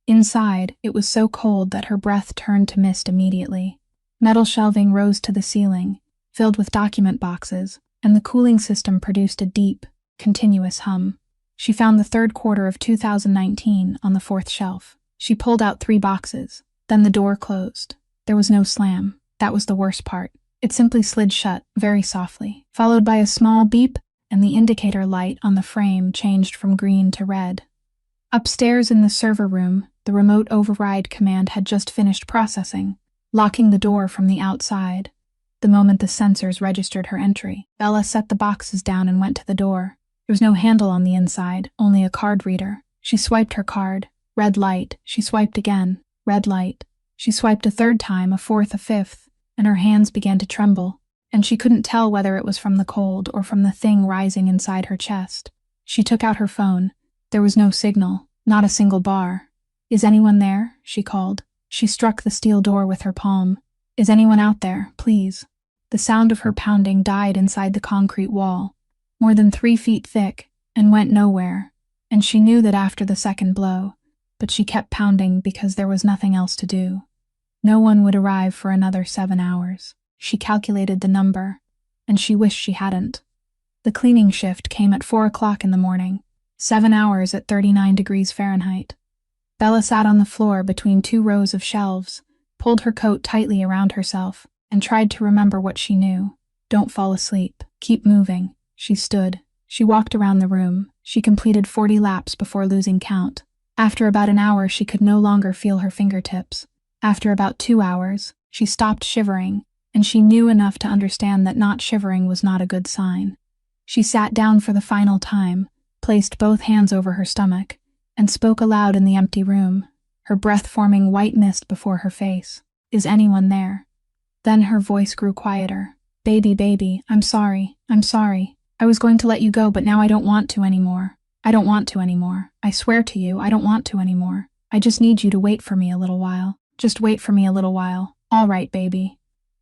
Inside, it was so cold that her breath turned to mist immediately. Metal shelving rose to the ceiling, filled with document boxes, and the cooling system produced a deep, continuous hum. She found the 3rd quarter of 2019 on the 4th shelf. She pulled out 3 boxes. Then the door closed. There was no slam. That was the worst part. It simply slid shut, very softly, followed by a small beep, and the indicator light on the frame changed from green to red. Upstairs in the server room, the remote override command had just finished processing, locking the door from the outside. The moment the sensors registered her entry, Bella set the boxes down and went to the door. There was no handle on the inside, only a card reader. She swiped her card. Red light. She swiped again. Red light. She swiped a third time, a fourth, a fifth, and her hands began to tremble, and she couldn't tell whether it was from the cold or from the thing rising inside her chest. She took out her phone. There was no signal, not a single bar. "Is anyone there?" she called. She struck the steel door with her palm. "Is anyone out there, please?" The sound of her pounding died inside the concrete wall, more than 3 feet thick, and went nowhere, and she knew that after the second blow, but she kept pounding because there was nothing else to do. No one would arrive for another 7 hours. She calculated the number, and she wished she hadn't. The cleaning shift came at 4 o'clock in the morning, 7 hours at 39 degrees Fahrenheit. Bella sat on the floor between 2 rows of shelves, pulled her coat tightly around herself, and tried to remember what she knew. Don't fall asleep. Keep moving. She stood. She walked around the room. She completed 40 laps before losing count. After about an hour, she could no longer feel her fingertips. After about 2 hours, she stopped shivering, and she knew enough to understand that not shivering was not a good sign. She sat down for the final time, placed both hands over her stomach, and spoke aloud in the empty room, her breath forming white mist before her face. "Is anyone there?" Then her voice grew quieter. Baby, I'm sorry. I was going to let you go, but now I don't want to anymore. I don't want to anymore. I swear to you, I don't want to anymore. I just need you to wait for me a little while. Just wait for me a little while. All right, baby."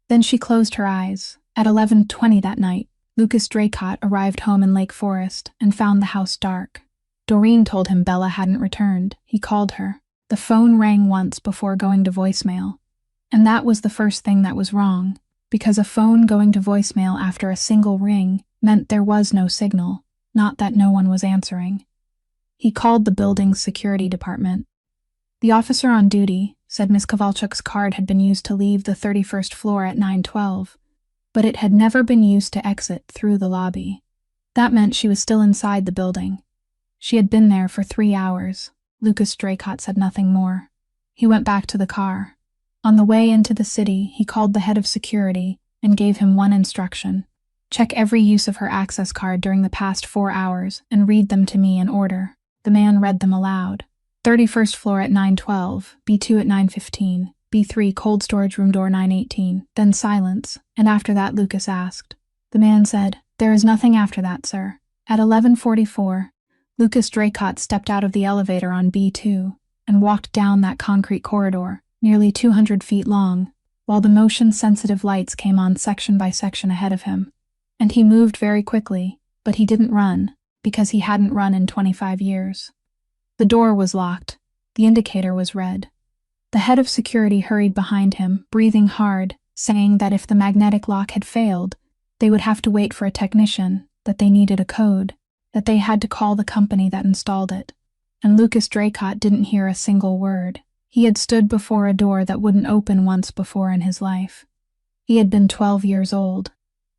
Then she closed her eyes. At 11:20 that night, Lucas Draycott arrived home in Lake Forest and found the house dark. Doreen told him Bella hadn't returned. He called her. The phone rang once before going to voicemail. And that was the first thing that was wrong, because a phone going to voicemail after a single ring meant there was no signal, not that no one was answering. He called the building's security department. The officer on duty said Miss Kovalchuk's card had been used to leave the 31st floor at 9:12, but it had never been used to exit through the lobby. That meant she was still inside the building. She had been there for 3 hours. Lucas Draycott said nothing more. He went back to the car. On the way into the city, he called the head of security and gave him one instruction. "Check every use of her access card during the past 4 hours and read them to me in order." The man read them aloud. 31st floor at 9:12, B2 at 9:15, B3 cold storage room door 9:18, then silence, and after that Lucas asked. The man said, "There is nothing after that, sir." At 11:44, Lucas Draycott stepped out of the elevator on B2 and walked down that concrete corridor, nearly 200 feet long, while the motion-sensitive lights came on section by section ahead of him. And he moved very quickly, but he didn't run, because he hadn't run in 25 years. The door was locked. The indicator was red. The head of security hurried behind him, breathing hard, saying that if the magnetic lock had failed, they would have to wait for a technician, that they needed a code, that they had to call the company that installed it. And Lucas Draycott didn't hear a single word. He had stood before a door that wouldn't open once before in his life. He had been 12 years old.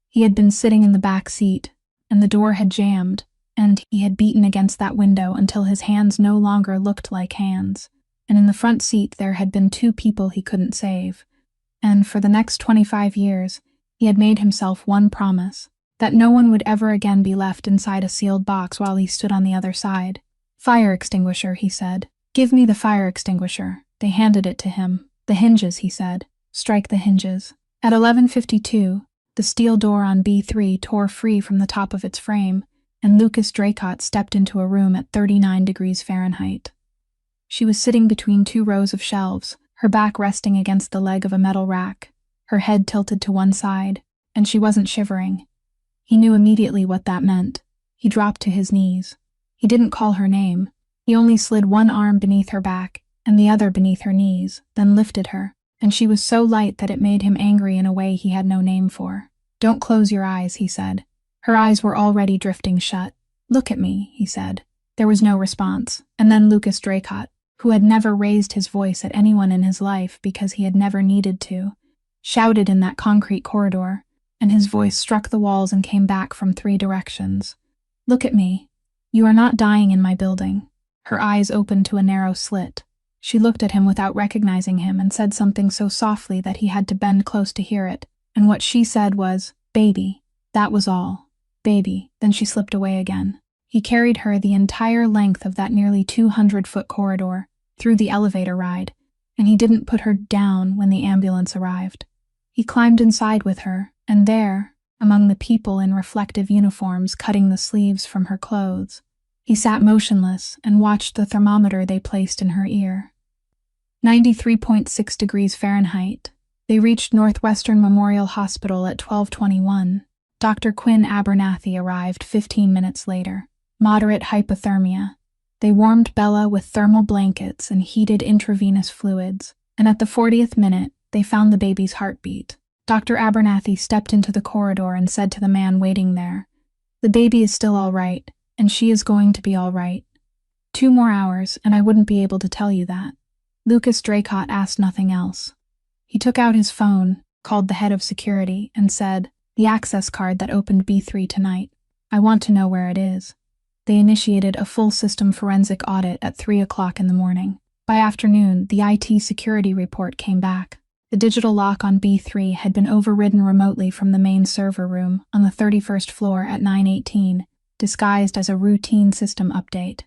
He had been sitting in the back seat, and the door had jammed, and he had beaten against that window until his hands no longer looked like hands. And in the front seat there had been 2 people he couldn't save. And for the next 25 years, he had made himself one promise, that no one would ever again be left inside a sealed box while he stood on the other side. "Fire extinguisher," he said. "Give me the fire extinguisher." They handed it to him. "The hinges," he said. "Strike the hinges." At 11:52, the steel door on B3 tore free from the top of its frame, and Lucas Draycott stepped into a room at 39 degrees Fahrenheit. She was sitting between 2 rows of shelves, her back resting against the leg of a metal rack, her head tilted to one side, and she wasn't shivering. He knew immediately what that meant. He dropped to his knees. He didn't call her name. He only slid one arm beneath her back and the other beneath her knees, then lifted her, and she was so light that it made him angry in a way he had no name for. "Don't close your eyes," he said. Her eyes were already drifting shut. "Look at me," he said. There was no response, and then Lucas Draycott, who had never raised his voice at anyone in his life because he had never needed to, shouted in that concrete corridor, and his voice struck the walls and came back from 3 directions. "Look at me. You are not dying in my building." Her eyes opened to a narrow slit. She looked at him without recognizing him and said something so softly that he had to bend close to hear it, and what she said was, "Baby." That was all. "Baby." Then she slipped away again. He carried her the entire length of that nearly 200-foot corridor, through the elevator ride, and he didn't put her down when the ambulance arrived. He climbed inside with her, and there, among the people in reflective uniforms cutting the sleeves from her clothes, he sat motionless and watched the thermometer they placed in her ear. 93.6 degrees Fahrenheit. They reached Northwestern Memorial Hospital at 12:21. Dr. Quinn Abernathy arrived 15 minutes later. Moderate hypothermia. They warmed Bella with thermal blankets and heated intravenous fluids, and at the 40th minute, they found the baby's heartbeat. Dr. Abernathy stepped into the corridor and said to the man waiting there, "The baby is still all right, and she is going to be all right. 2 more hours, and I wouldn't be able to tell you that." Lucas Draycott asked nothing else. He took out his phone, called the head of security, and said, "The access card that opened B3 tonight. I want to know where it is." They initiated a full system forensic audit at 3 o'clock in the morning. By afternoon, the IT security report came back. The digital lock on B3 had been overridden remotely from the main server room on the 31st floor at 9:18, disguised as a routine system update.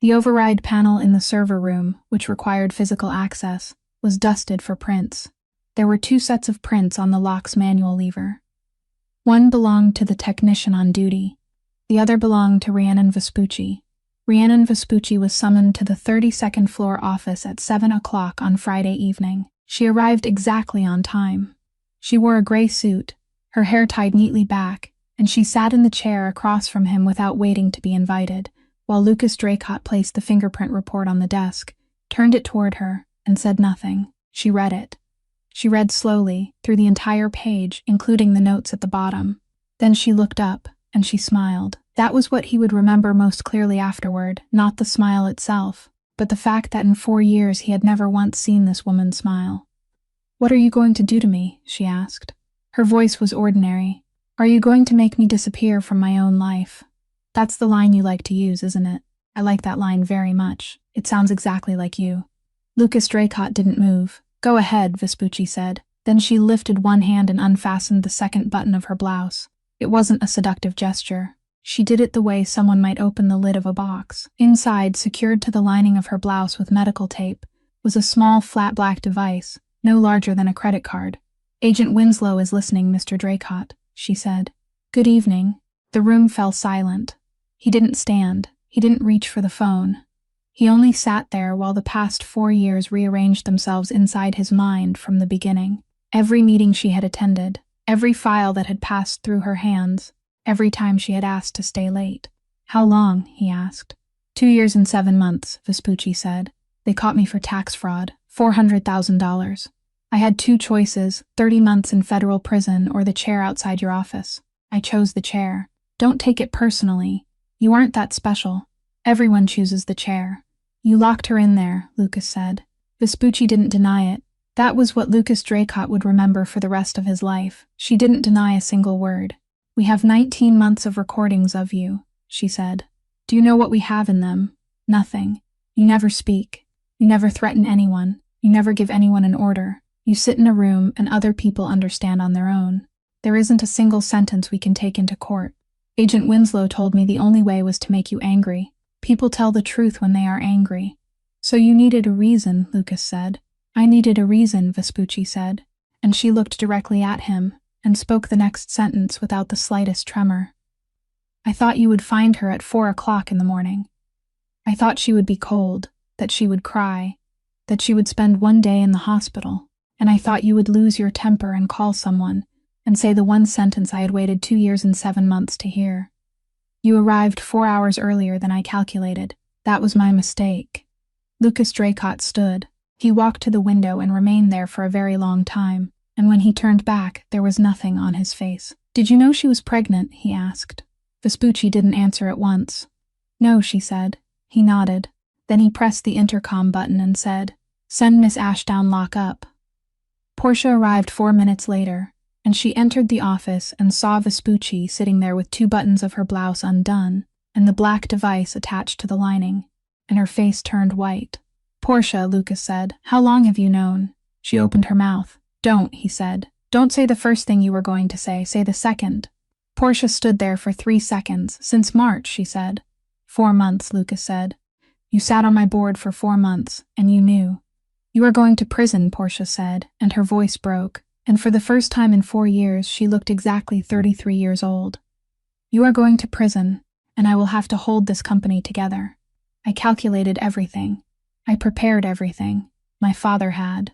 The override panel in the server room, which required physical access, was dusted for prints. There were 2 sets of prints on the lock's manual lever. One belonged to the technician on duty. The other belonged to Rhiannon Vespucci. Rhiannon Vespucci was summoned to the 32nd floor office at 7 o'clock on Friday evening. She arrived exactly on time. She wore a gray suit, her hair tied neatly back, and she sat in the chair across from him without waiting to be invited, while Lucas Draycott placed the fingerprint report on the desk, turned it toward her, and said nothing. She read it. She read slowly, through the entire page, including the notes at the bottom. Then she looked up, and she smiled. That was what he would remember most clearly afterward, not the smile itself, but the fact that in 4 years he had never once seen this woman smile. "What are you going to do to me?" she asked. Her voice was ordinary. "Are you going to make me disappear from my own life?" That's the line you like to use, isn't it? I like that line very much. It sounds exactly like you. Lucas Draycott didn't move. "Go ahead," Vespucci said. Then she lifted one hand and unfastened the second button of her blouse. It wasn't a seductive gesture. She did it the way someone might open the lid of a box. Inside, secured to the lining of her blouse with medical tape, was a small flat black device, no larger than a credit card. "Agent Winslow is listening, Mr. Draycott," she said. "Good evening." The room fell silent. He didn't stand. He didn't reach for the phone. He only sat there while the past 4 years rearranged themselves inside his mind from the beginning. Every meeting she had attended, every file that had passed through her hands, every time she had asked to stay late. "How long?" he asked. 2 years and 7 months, Vespucci said. "They caught me for tax fraud, $400,000. I had 2 choices, 30 months in federal prison or the chair outside your office. I chose the chair. Don't take it personally. You aren't that special. Everyone chooses the chair." "You locked her in there," Lucas said. Vespucci didn't deny it. That was what Lucas Draycott would remember for the rest of his life. She didn't deny a single word. "We have 19 months of recordings of you," she said. "Do you know what we have in them? Nothing. You never speak. You never threaten anyone. You never give anyone an order. You sit in a room and other people understand on their own. There isn't a single sentence we can take into court. Agent Winslow told me the only way was to make you angry. People tell the truth when they are angry." "So you needed a reason," Lucas said. "I needed a reason," Vespucci said, and she looked directly at him and spoke the next sentence without the slightest tremor. "I thought you would find her at 4 o'clock in the morning. I thought she would be cold, that she would cry, that she would spend 1 day in the hospital, and I thought you would lose your temper and call someone and say the one sentence I had waited 2 years and 7 months to hear. You arrived 4 hours earlier than I calculated. That was my mistake." Lucas Draycott stood. He walked to the window and remained there for a very long time, and when he turned back, there was nothing on his face. "Did you know she was pregnant?" he asked. Vespucci didn't answer at once. "No," she said. He nodded. Then he pressed the intercom button and said, "Send Miss Ashdown lock up." Portia arrived 4 minutes later, and she entered the office and saw Vespucci sitting there with 2 buttons of her blouse undone and the black device attached to the lining, and her face turned white. "Portia," Lucas said, "how long have you known?" She opened her mouth. "Don't," he said. "Don't say the first thing you were going to say. Say the second." Portia stood there for 3 seconds. "Since March," she said. 4 months, Lucas said. You sat on my board for 4 months, and you knew. You are going to prison, Portia said, and her voice broke, and for the first time in 4 years she looked exactly 33 years old. You are going to prison, and I will have to hold this company together. I calculated everything. I prepared everything. My father had.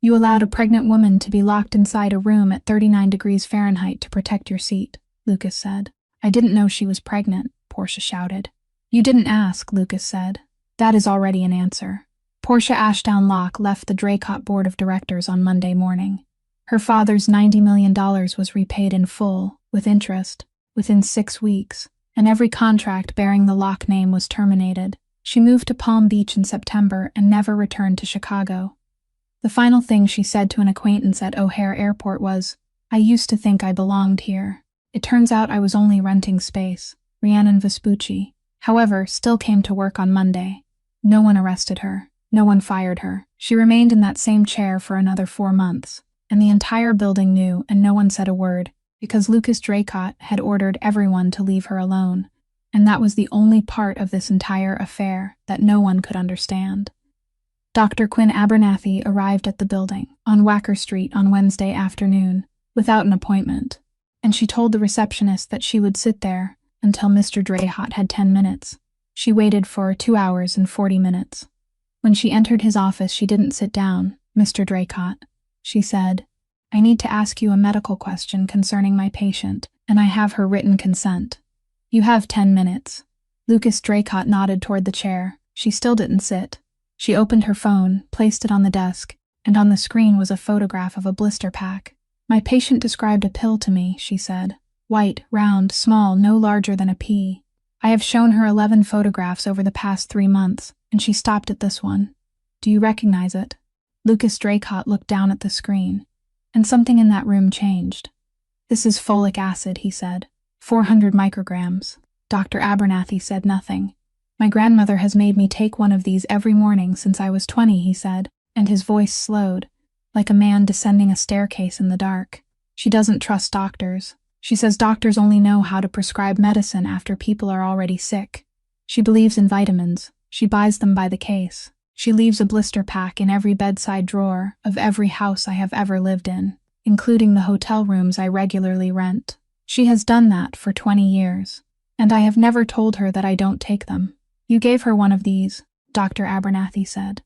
You allowed a pregnant woman to be locked inside a room at 39 degrees Fahrenheit to protect your seat, Lucas said. I didn't know she was pregnant, Portia shouted. You didn't ask, Lucas said. That is already an answer. Portia Ashdown Locke left the Draycott Board of Directors on Monday morning. Her father's $90 million was repaid in full, with interest, within 6 weeks, and every contract bearing the Locke name was terminated. She moved to Palm Beach in September and never returned to Chicago. The final thing she said to an acquaintance at O'Hare Airport was, I used to think I belonged here. It turns out I was only renting space. Rhiannon Vespucci, however, still came to work on Monday. No one arrested her. No one fired her. She remained in that same chair for another 4 months, and the entire building knew and no one said a word, because Lucas Draycott had ordered everyone to leave her alone, and that was the only part of this entire affair that no one could understand. Dr. Quinn Abernathy arrived at the building on Wacker Street on Wednesday afternoon, without an appointment, and she told the receptionist that she would sit there until Mr. Draycott had 10 minutes. She waited for 2 hours and 40 minutes. When she entered his office, she didn't sit down. Mr. Draycott, she said, I need to ask you a medical question concerning my patient, and I have her written consent. You have 10 minutes. Lucas Draycott nodded toward the chair. She still didn't sit. She opened her phone, placed it on the desk, and on the screen was a photograph of a blister pack. My patient described a pill to me, she said. White, round, small, no larger than a pea. I have shown her 11 photographs over the past 3 months, and she stopped at this one. Do you recognize it? Lucas Draycott looked down at the screen, and something in that room changed. This is folic acid, he said. 400 micrograms. Dr. Abernathy said nothing. My grandmother has made me take one of these every morning since I was 20, he said, and his voice slowed, like a man descending a staircase in the dark. She doesn't trust doctors. She says doctors only know how to prescribe medicine after people are already sick. She believes in vitamins. She buys them by the case. She leaves a blister pack in every bedside drawer of every house I have ever lived in, including the hotel rooms I regularly rent. She has done that for 20 years, and I have never told her that I don't take them. You gave her one of these, Dr. Abernathy said.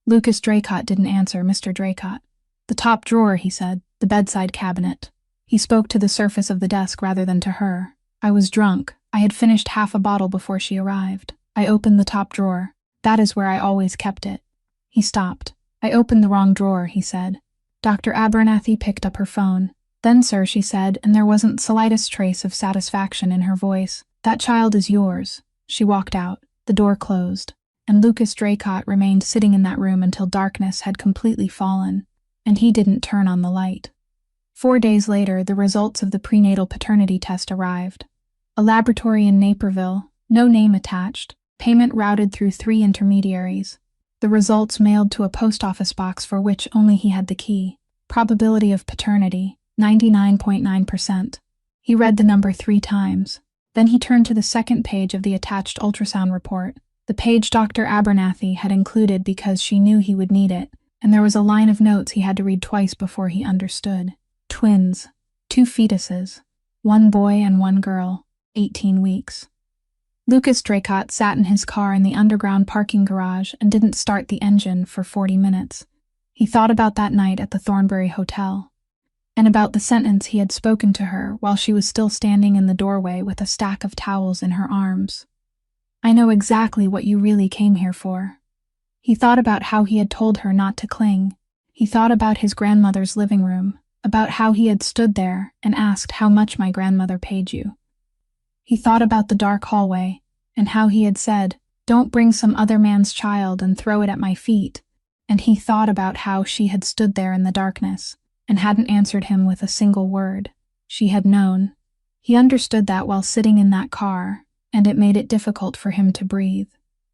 Lucas Draycott didn't answer Mr. Draycott. The top drawer, he said, the bedside cabinet. He spoke to the surface of the desk rather than to her. I was drunk. I had finished half a bottle before she arrived. I opened the top drawer. That is where I always kept it. He stopped. I opened the wrong drawer, he said. Dr. Abernathy picked up her phone. Then, sir, she said, and there wasn't slightest trace of satisfaction in her voice. That child is yours. She walked out. The door closed, and Lucas Draycott remained sitting in that room until darkness had completely fallen, and he didn't turn on the light. 4 days later, the results of the prenatal paternity test arrived. A laboratory in Naperville, no name attached, payment routed through 3 intermediaries. The results mailed to a post office box for which only he had the key. Probability of paternity, 99.9%. He read the number 3 times. Then he turned to the second page of the attached ultrasound report, the page Dr. Abernathy had included because she knew he would need it, and there was a line of notes he had to read twice before he understood. Twins. 2 fetuses. 1 boy and 1 girl. 18 weeks. Lucas Draycott sat in his car in the underground parking garage and didn't start the engine for 40 minutes. He thought about that night at the Thornbury Hotel, and about the sentence he had spoken to her while she was still standing in the doorway with a stack of towels in her arms. I know exactly what you really came here for. He thought about how he had told her not to cling. He thought about his grandmother's living room, about how he had stood there and asked how much my grandmother paid you. He thought about the dark hallway, and how he had said, "Don't bring some other man's child and throw it at my feet," and he thought about how she had stood there in the darkness and hadn't answered him with a single word. She had known. He understood that while sitting in that car, and it made it difficult for him to breathe.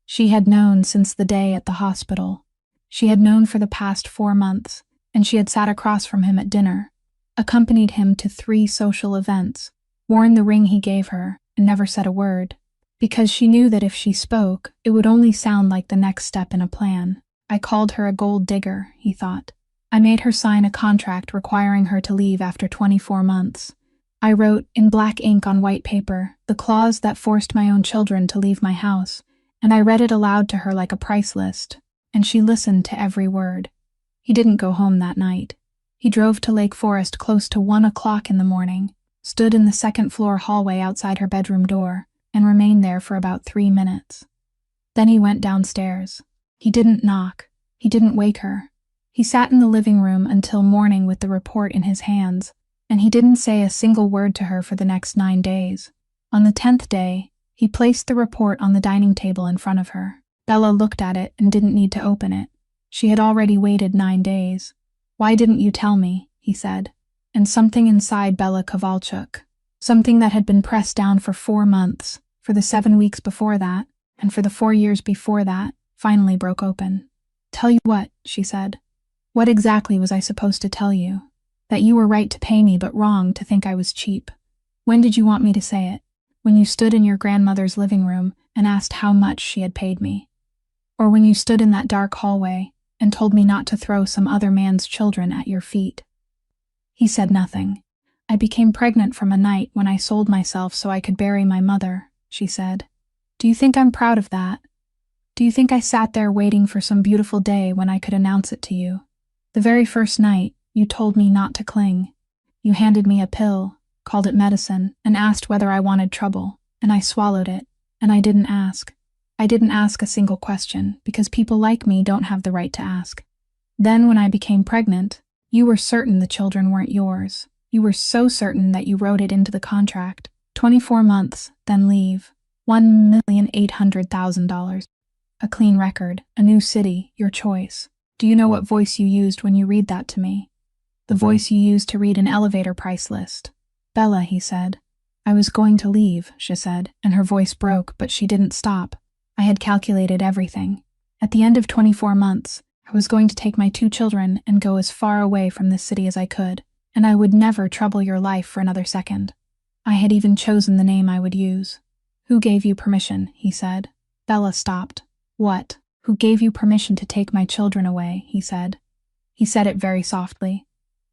She had known since the day at the hospital. She had known for the past 4 months, and she had sat across from him at dinner, accompanied him to 3 social events, worn the ring he gave her, and never said a word. because she knew that if she spoke, it would only sound like the next step in a plan. I called her a gold digger, he thought. I made her sign a contract requiring her to leave after 24 months. I wrote, in black ink on white paper, the clause that forced my own children to leave my house, and I read it aloud to her like a price list, and she listened to every word. He didn't go home that night. He drove to Lake Forest close to 1 o'clock in the morning, stood in the second-floor hallway outside her bedroom door, and remained there for about 3 minutes. Then he went downstairs. He didn't knock. He didn't wake her. He sat in the living room until morning with the report in his hands, and he didn't say a single word to her for the next 9 days. On the 10th day, he placed the report on the dining table in front of her. Bella looked at it and didn't need to open it. She had already waited 9 days. Why didn't you tell me? He said. And something inside Bella Kovalchuk, something that had been pressed down for 4 months, for the 7 weeks before that, and for the 4 years before that, finally broke open. Tell you what, she said. What exactly was I supposed to tell you? That you were right to pay me but wrong to think I was cheap. When did you want me to say it? When you stood in your grandmother's living room and asked how much she had paid me? Or when you stood in that dark hallway and told me not to throw some other man's children at your feet? He said nothing. I became pregnant from a night when I sold myself so I could bury my mother, she said. Do you think I'm proud of that? Do you think I sat there waiting for some beautiful day when I could announce it to you? The very first night, you told me not to cling. You handed me a pill, called it medicine, and asked whether I wanted trouble, and I swallowed it, and I didn't ask. I didn't ask a single question, because people like me don't have the right to ask. Then when I became pregnant, you were certain the children weren't yours. You were so certain that you wrote it into the contract. 24 months, then leave. $1,800,000. A clean record, a new city, your choice. Do you know what voice you used when you read that to me? The voice you used to read an elevator price list. Bella, he said. I was going to leave, she said, and her voice broke, but she didn't stop. I had calculated everything. At the end of 24 months, I was going to take my 2 children and go as far away from this city as I could, and I would never trouble your life for another second. I had even chosen the name I would use. Who gave you permission? He said. Bella stopped. What? Who gave you permission to take my children away? He said. He said it very softly.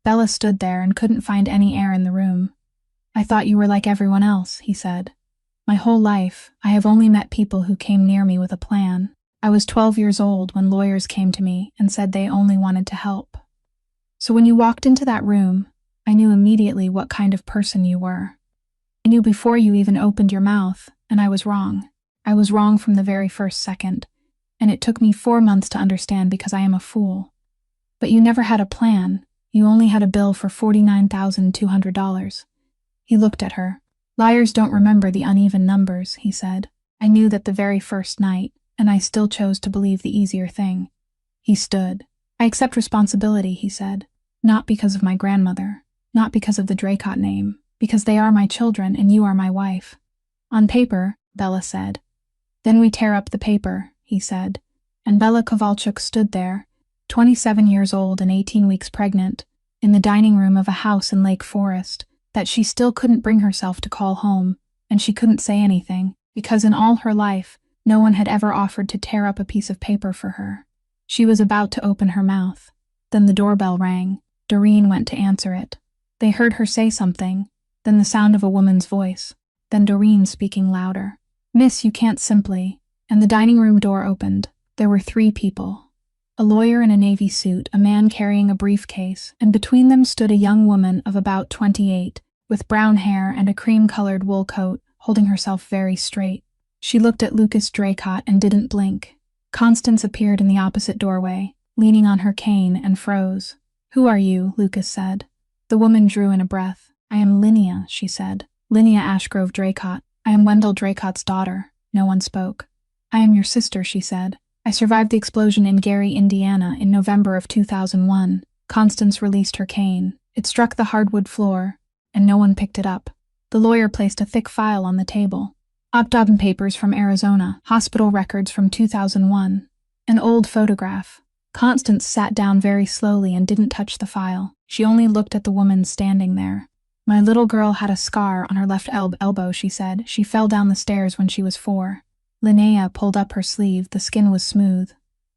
Bella stood there and couldn't find any air in the room. I thought you were like everyone else, he said. My whole life, I have only met people who came near me with a plan. I was 12 years old when lawyers came to me and said they only wanted to help. So when you walked into that room, I knew immediately what kind of person you were. I knew before you even opened your mouth, and I was wrong. I was wrong from the very first second, and it took me 4 months to understand because I am a fool. But you never had a plan. You only had a bill for $49,200. He looked at her. Liars don't remember the uneven numbers, he said. I knew that the very first night, and I still chose to believe the easier thing. He stood. I accept responsibility, he said. Not because of my grandmother, not because of the Dracot name, because they are my children and you are my wife. On paper, Bella said. Then we tear up the paper, he said, and Bella Kovalchuk stood there, 27 years old and 18 weeks pregnant, in the dining room of a house in Lake Forest, that she still couldn't bring herself to call home, and she couldn't say anything, because in all her life, no one had ever offered to tear up a piece of paper for her. She was about to open her mouth. Then the doorbell rang. Doreen went to answer it. They heard her say something, then the sound of a woman's voice, then Doreen speaking louder. Miss, you can't simply. And the dining room door opened. There were 3 people. A lawyer in a navy suit, a man carrying a briefcase, and between them stood a young woman of about 28, with brown hair and a cream-colored wool coat, holding herself very straight. She looked at Lucas Dracot and didn't blink. Constance appeared in the opposite doorway, leaning on her cane, and froze. Who are you? Lucas said. The woman drew in a breath. I am Linnea, she said. Linnea Ashgrove Dracot. I am Wendell Dracot's daughter. No one spoke. I am your sister, she said. I survived the explosion in Gary, Indiana in November of 2001. Constance released her cane. It struck the hardwood floor, and no one picked it up. The lawyer placed a thick file on the table. Obdom papers from Arizona, hospital records from 2001. An old photograph. Constance sat down very slowly and didn't touch the file. She only looked at the woman standing there. My little girl had a scar on her left elbow, she said. She fell down the stairs when she was 4. Linnea pulled up her sleeve. The skin was smooth.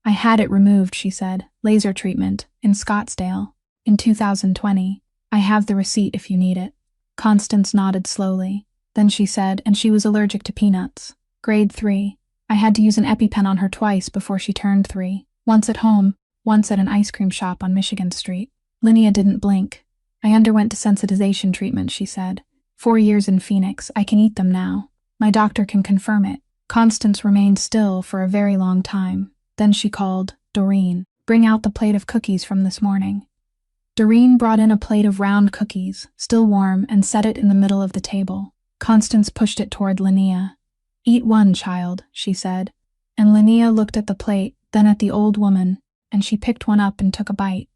I had it removed, she said. Laser treatment, in Scottsdale, in 2020. I have the receipt if you need it. Constance nodded slowly. Then she said, and she was allergic to peanuts. Grade 3. I had to use an EpiPen on her twice before she turned 3. Once at home, once at an ice cream shop on Michigan Street. Linnea didn't blink. I underwent desensitization treatment, she said. 4 years in Phoenix. I can eat them now. My doctor can confirm it. Constance remained still for a very long time. Then she called, Doreen, bring out the plate of cookies from this morning. Doreen brought in a plate of round cookies, still warm, and set it in the middle of the table. Constance pushed it toward Linnea. Eat one, child, she said. And Linnea looked at the plate, then at the old woman, and she picked one up and took a bite.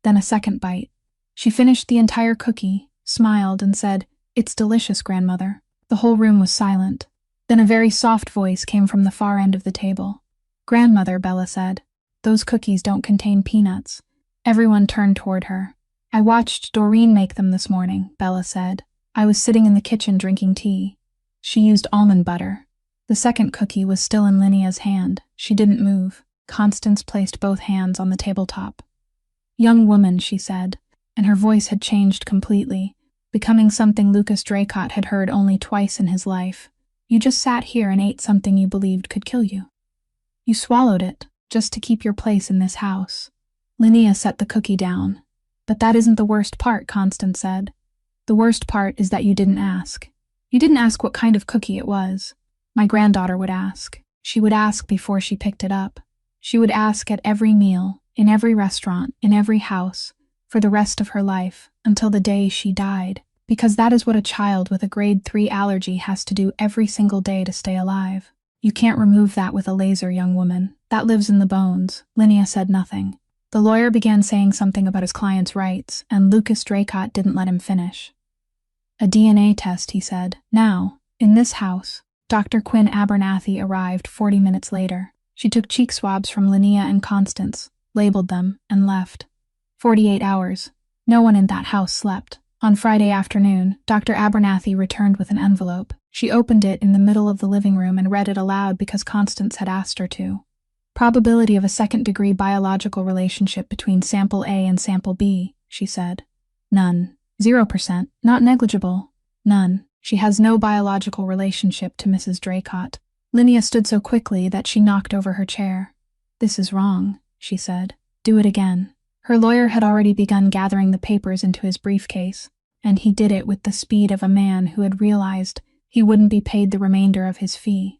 Then a second bite. She finished the entire cookie, smiled, and said, It's delicious, grandmother. The whole room was silent. Then a very soft voice came from the far end of the table. Grandmother, Bella said, those cookies don't contain peanuts. Everyone turned toward her. I watched Doreen make them this morning, Bella said. I was sitting in the kitchen drinking tea. She used almond butter. The second cookie was still in Linnea's hand. She didn't move. Constance placed both hands on the tabletop. Young woman, she said, and her voice had changed completely, becoming something Lucas Draycott had heard only twice in his life. You just sat here and ate something you believed could kill you. You swallowed it, just to keep your place in this house. Linnea set the cookie down. But that isn't the worst part, Constance said. The worst part is that you didn't ask. You didn't ask what kind of cookie it was. My granddaughter would ask. She would ask before she picked it up. She would ask at every meal, in every restaurant, in every house, for the rest of her life, until the day she died, because that is what a child with a grade 3 allergy has to do every single day to stay alive. You can't remove that with a laser, young woman. That lives in the bones. Linnea said nothing. The lawyer began saying something about his client's rights, and Lucas Draycott didn't let him finish. A DNA test, he said. Now, in this house, Dr. Quinn Abernathy arrived 40 minutes later. She took cheek swabs from Linnea and Constance, labeled them, and left. 48 hours. No one in that house slept. On Friday afternoon, Dr. Abernathy returned with an envelope. She opened it in the middle of the living room and read it aloud because Constance had asked her to. Probability of a second-degree biological relationship between sample A and sample B, she said. None. 0%. Not negligible. None. She has no biological relationship to Mrs. Draycott. Linnea stood so quickly that she knocked over her chair. This is wrong, she said. Do it again. Her lawyer had already begun gathering the papers into his briefcase, and he did it with the speed of a man who had realized he wouldn't be paid the remainder of his fee.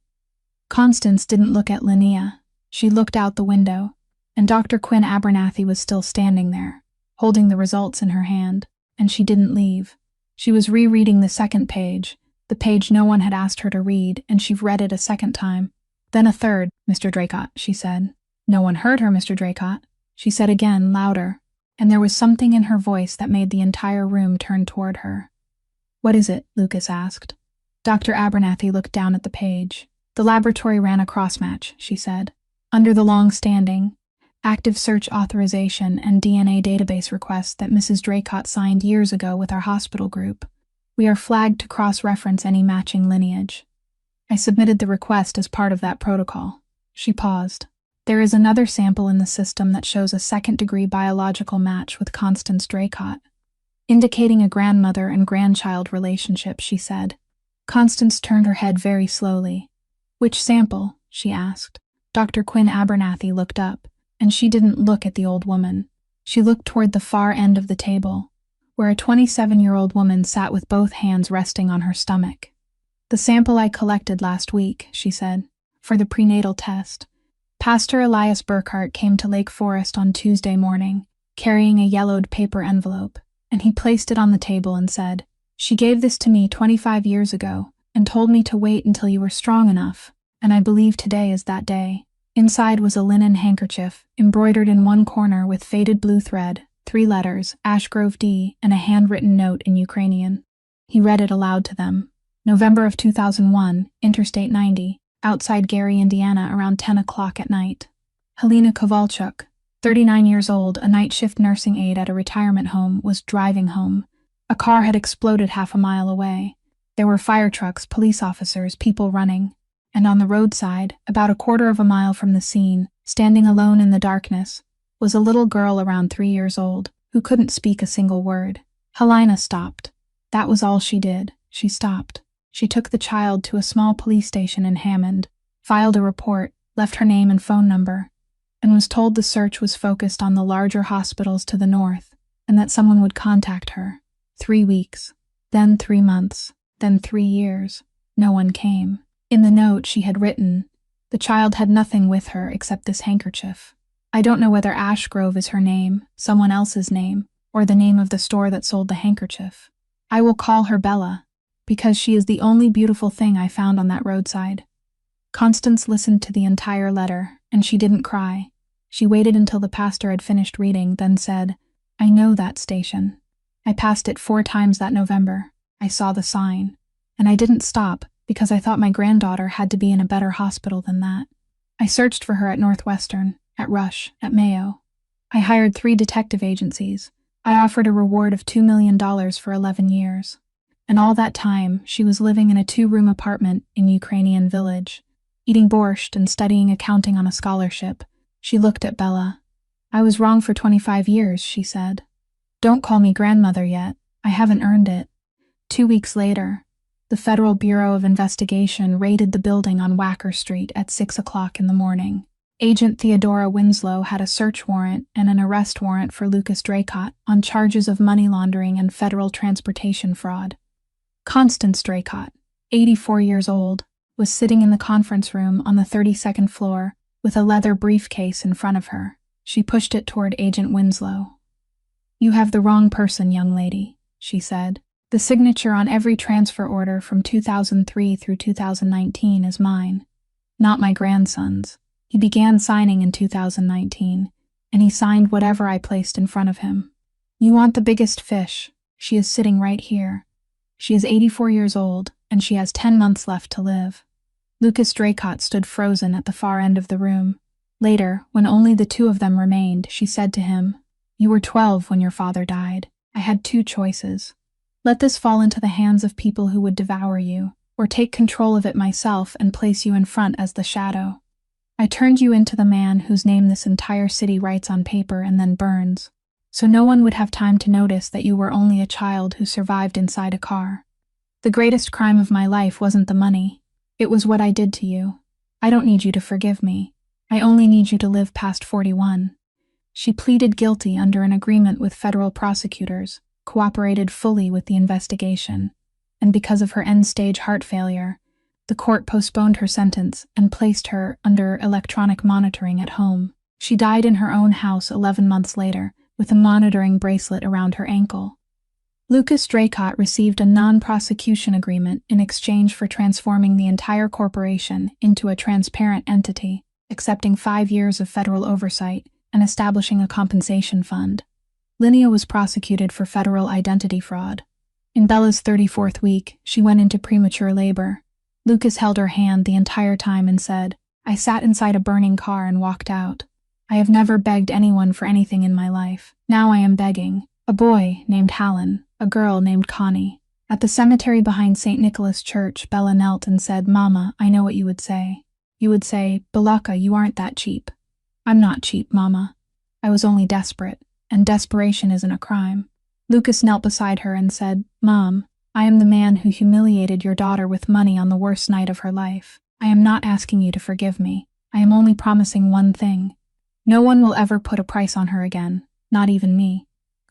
Constance didn't look at Linnea. She looked out the window, and Dr. Quinn Abernathy was still standing there, holding the results in her hand, and she didn't leave. She was rereading the second page, the page no one had asked her to read, and she read it a second time. Then a third. Mr. Draycott, she said. No one heard her, Mr. Draycott. She said again, louder, and there was something in her voice that made the entire room turn toward her. What is it? Lucas asked. Dr. Abernathy looked down at the page. The laboratory ran a crossmatch, she said. Under the long-standing, active search authorization and DNA database request that Mrs. Draycott signed years ago with our hospital group, we are flagged to cross-reference any matching lineage. I submitted the request as part of that protocol. She paused. There is another sample in the system that shows a second-degree biological match with Constance Draycott, indicating a grandmother and grandchild relationship, she said. Constance turned her head very slowly. Which sample? She asked. Dr. Quinn Abernathy looked up, and she didn't look at the old woman. She looked toward the far end of the table, where a 27-year-old woman sat with both hands resting on her stomach. The sample I collected last week, she said, for the prenatal test. Pastor Elias Burkhart came to Lake Forest on Tuesday morning, carrying a yellowed paper envelope, and he placed it on the table and said, She gave this to me 25 years ago and told me to wait until you were strong enough, and I believe today is that day. Inside was a linen handkerchief, embroidered in one corner with faded blue thread, 3 letters, Ashgrove D, and a handwritten note in Ukrainian. He read it aloud to them. November of 2001, Interstate 90. Outside Gary, Indiana, around 10 o'clock at night. Helena Kovalchuk, 39 years old, a night shift nursing aide at a retirement home, was driving home. A A car had exploded half a mile away. There were fire trucks, police officers, people running. And on the roadside, about a quarter of a mile from the scene, standing alone in the darkness, was a little girl around 3 years old, who couldn't speak a single word. Helena stopped. That was all she did. She stopped. She took the child to a small police station in Hammond, filed a report, left her name and phone number, and was told the search was focused on the larger hospitals to the north, and that someone would contact her. 3 weeks, then 3 months, then 3 years. No one came. In the note she had written, the child had nothing with her except this handkerchief. I don't know whether Ashgrove is her name, someone else's name, or the name of the store that sold the handkerchief. I will call her Bella, because she is the only beautiful thing I found on that roadside. Constance listened to the entire letter, and she didn't cry. She waited until the pastor had finished reading, then said, I know that station. I passed it 4 times that November. I saw the sign. And I didn't stop, because I thought my granddaughter had to be in a better hospital than that. I searched for her at Northwestern, at Rush, at Mayo. I hired 3 detective agencies. I offered a reward of $2 million for 11 years. And all that time, she was living in a 2-room apartment in Ukrainian village, eating borscht and studying accounting on a scholarship. She looked at Bella. I was wrong for 25 years, she said. Don't call me grandmother yet. I haven't earned it. 2 weeks later, the Federal Bureau of Investigation raided the building on Wacker Street at 6 o'clock in the morning. Agent Theodora Winslow had a search warrant and an arrest warrant for Lucas Draycott on charges of money laundering and federal transportation fraud. Constance Draycott, 84 years old, was sitting in the conference room on the 32nd floor with a leather briefcase in front of her. She pushed it toward Agent Winslow. You have the wrong person, young lady, she said. The signature on every transfer order from 2003 through 2019 is mine, not my grandson's. He began signing in 2019, and he signed whatever I placed in front of him. You want the biggest fish. She is sitting right here. She is 84 years old, and she has 10 months left to live. Lucas Draycott stood frozen at the far end of the room. Later, when only the 2 of them remained, she said to him, You were 12 when your father died. I had 2 choices. Let this fall into the hands of people who would devour you, or take control of it myself and place you in front as the shadow. I turned you into the man whose name this entire city writes on paper and then burns, so no one would have time to notice that you were only a child who survived inside a car. The greatest crime of my life wasn't the money. It was what I did to you. I don't need you to forgive me. I only need you to live past 41. She pleaded guilty under an agreement with federal prosecutors, cooperated fully with the investigation, and because of her end-stage heart failure, the court postponed her sentence and placed her under electronic monitoring at home. She died in her own house 11 months later, with a monitoring bracelet around her ankle. Lucas Draycott received a non-prosecution agreement in exchange for transforming the entire corporation into a transparent entity, accepting 5 years of federal oversight, and establishing a compensation fund. Linnea was prosecuted for federal identity fraud. In Bella's 34th week, she went into premature labor. Lucas held her hand the entire time and said, I sat inside a burning car and walked out. I have never begged anyone for anything in my life. Now I am begging. A boy named Hallen, a girl named Connie. At the cemetery behind St. Nicholas Church, Bella knelt and said, Mama, I know what you would say. You would say, Belaka, you aren't that cheap. I'm not cheap, Mama. I was only desperate, and desperation isn't a crime. Lucas knelt beside her and said, Mom, I am the man who humiliated your daughter with money on the worst night of her life. I am not asking you to forgive me. I am only promising one thing. No one will ever put a price on her again, not even me.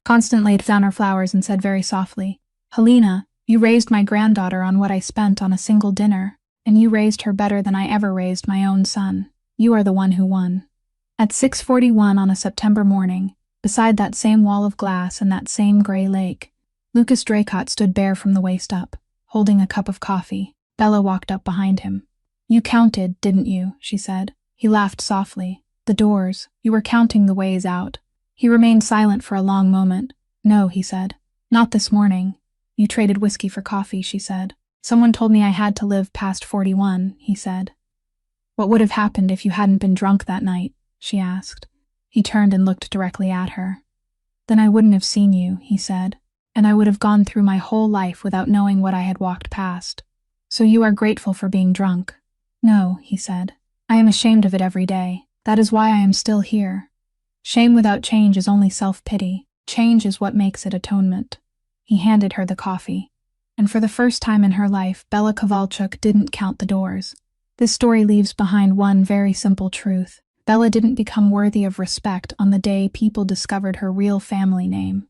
Constance laid down her flowers and said very softly, Helena, you raised my granddaughter on what I spent on a single dinner, and you raised her better than I ever raised my own son. You are the one who won. At 6:41 on a September morning, beside that same wall of glass and that same gray lake, Lucas Draycott stood bare from the waist up, holding a cup of coffee. Bella walked up behind him. You counted, didn't you? She said. He laughed softly. The doors. You were counting the ways out. He remained silent for a long moment. No, he said. Not this morning. You traded whiskey for coffee, she said. Someone told me I had to live past 41, he said. What would have happened if you hadn't been drunk that night? She asked. He turned and looked directly at her. Then I wouldn't have seen you, he said. and I would have gone through my whole life without knowing what I had walked past. So you are grateful for being drunk? No, he said. I am ashamed of it every day. That is why I am still here. Shame without change is only self-pity. Change is what makes it atonement. He handed her the coffee. And for the first time in her life, Bella Kovalchuk didn't count the doors. This story leaves behind one very simple truth. Bella didn't become worthy of respect on the day people discovered her real family name.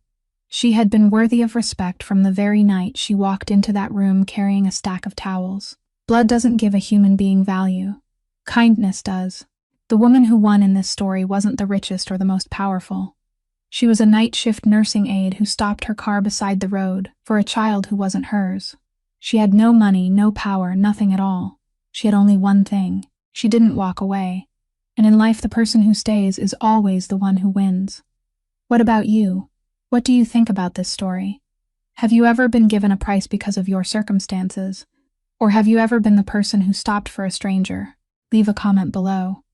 She had been worthy of respect from the very night she walked into that room carrying a stack of towels. Blood doesn't give a human being value. Kindness does. The woman who won in this story wasn't the richest or the most powerful. She was a night shift nursing aide who stopped her car beside the road for a child who wasn't hers. She had no money, no power, nothing at all. She had only one thing. She didn't walk away. And in life, the person who stays is always the one who wins. What about you? What do you think about this story? Have you ever been given a price because of your circumstances? Or have you ever been the person who stopped for a stranger? Leave a comment below.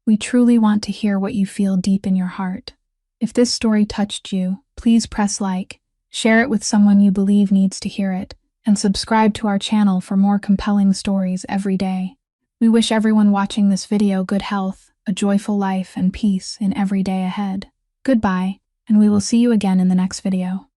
We truly want to hear what you feel deep in your heart. If this story touched you, please press like, share it with someone you believe needs to hear it, and subscribe to our channel for more compelling stories every day. We wish everyone watching this video good health, a joyful life, and peace in every day ahead. Goodbye, and we will see you again in the next video.